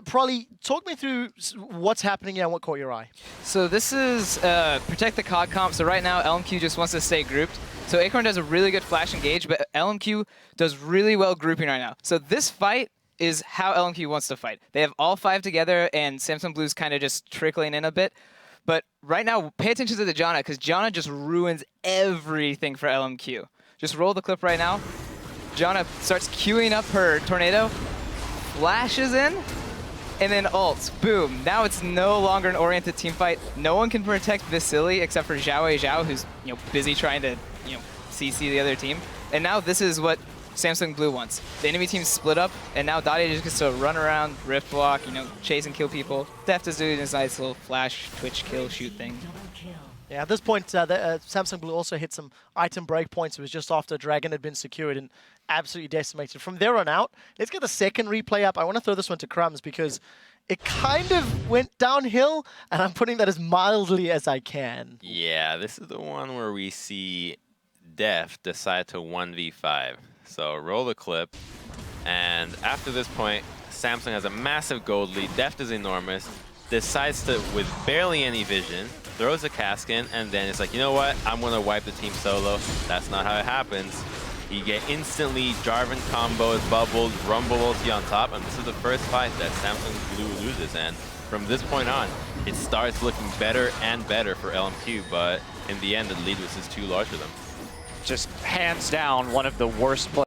Prolly, talk me through what's happening here and what caught your eye. So this is protect the COD comp. So right now, LMQ just wants to stay grouped. So Acorn does a really good flash engage, but LMQ does really well grouping right now. So this fight is how LMQ wants to fight. They have all 5 together, and Samsung Blue's kind of just trickling in a bit. But right now, pay attention to the Janna, because Janna just ruins everything for LMQ. Just roll the clip right now. Janna starts queuing up her tornado, flashes in, and then ults. Boom. Now it's no longer an oriented team fight. No one can protect Vasily except for Zhao, who's busy trying to CC the other team. And now this is what Samsung Blue wants. The enemy team split up, and now Dade just gets to run around, rift block, chase and kill people. Deft is doing his nice little flash, twitch, kill, shoot thing. Yeah, at this point, Samsung Blue also hit some item breakpoints. It was just after Dragon had been secured and absolutely decimated. From there on out, let's get the second replay up. I want to throw this one to Crumbs because it kind of went downhill, and I'm putting that as mildly as I can. Yeah, this is the one where we see Def decide to 1v5. So roll the clip, and after this point, Samsung has a massive gold lead. Deft is enormous. Decides to, with barely any vision, throws a cask in, and then it's like, you know what? I'm going to wipe the team solo. That's not how it happens. You get instantly Jarvan combos, bubbles, Rumble ulti on top, and this is the first fight that Samsung Blue loses. And from this point on, it starts looking better and better for LMQ, but in the end, the lead was just too large for them. Just hands down one of the worst players.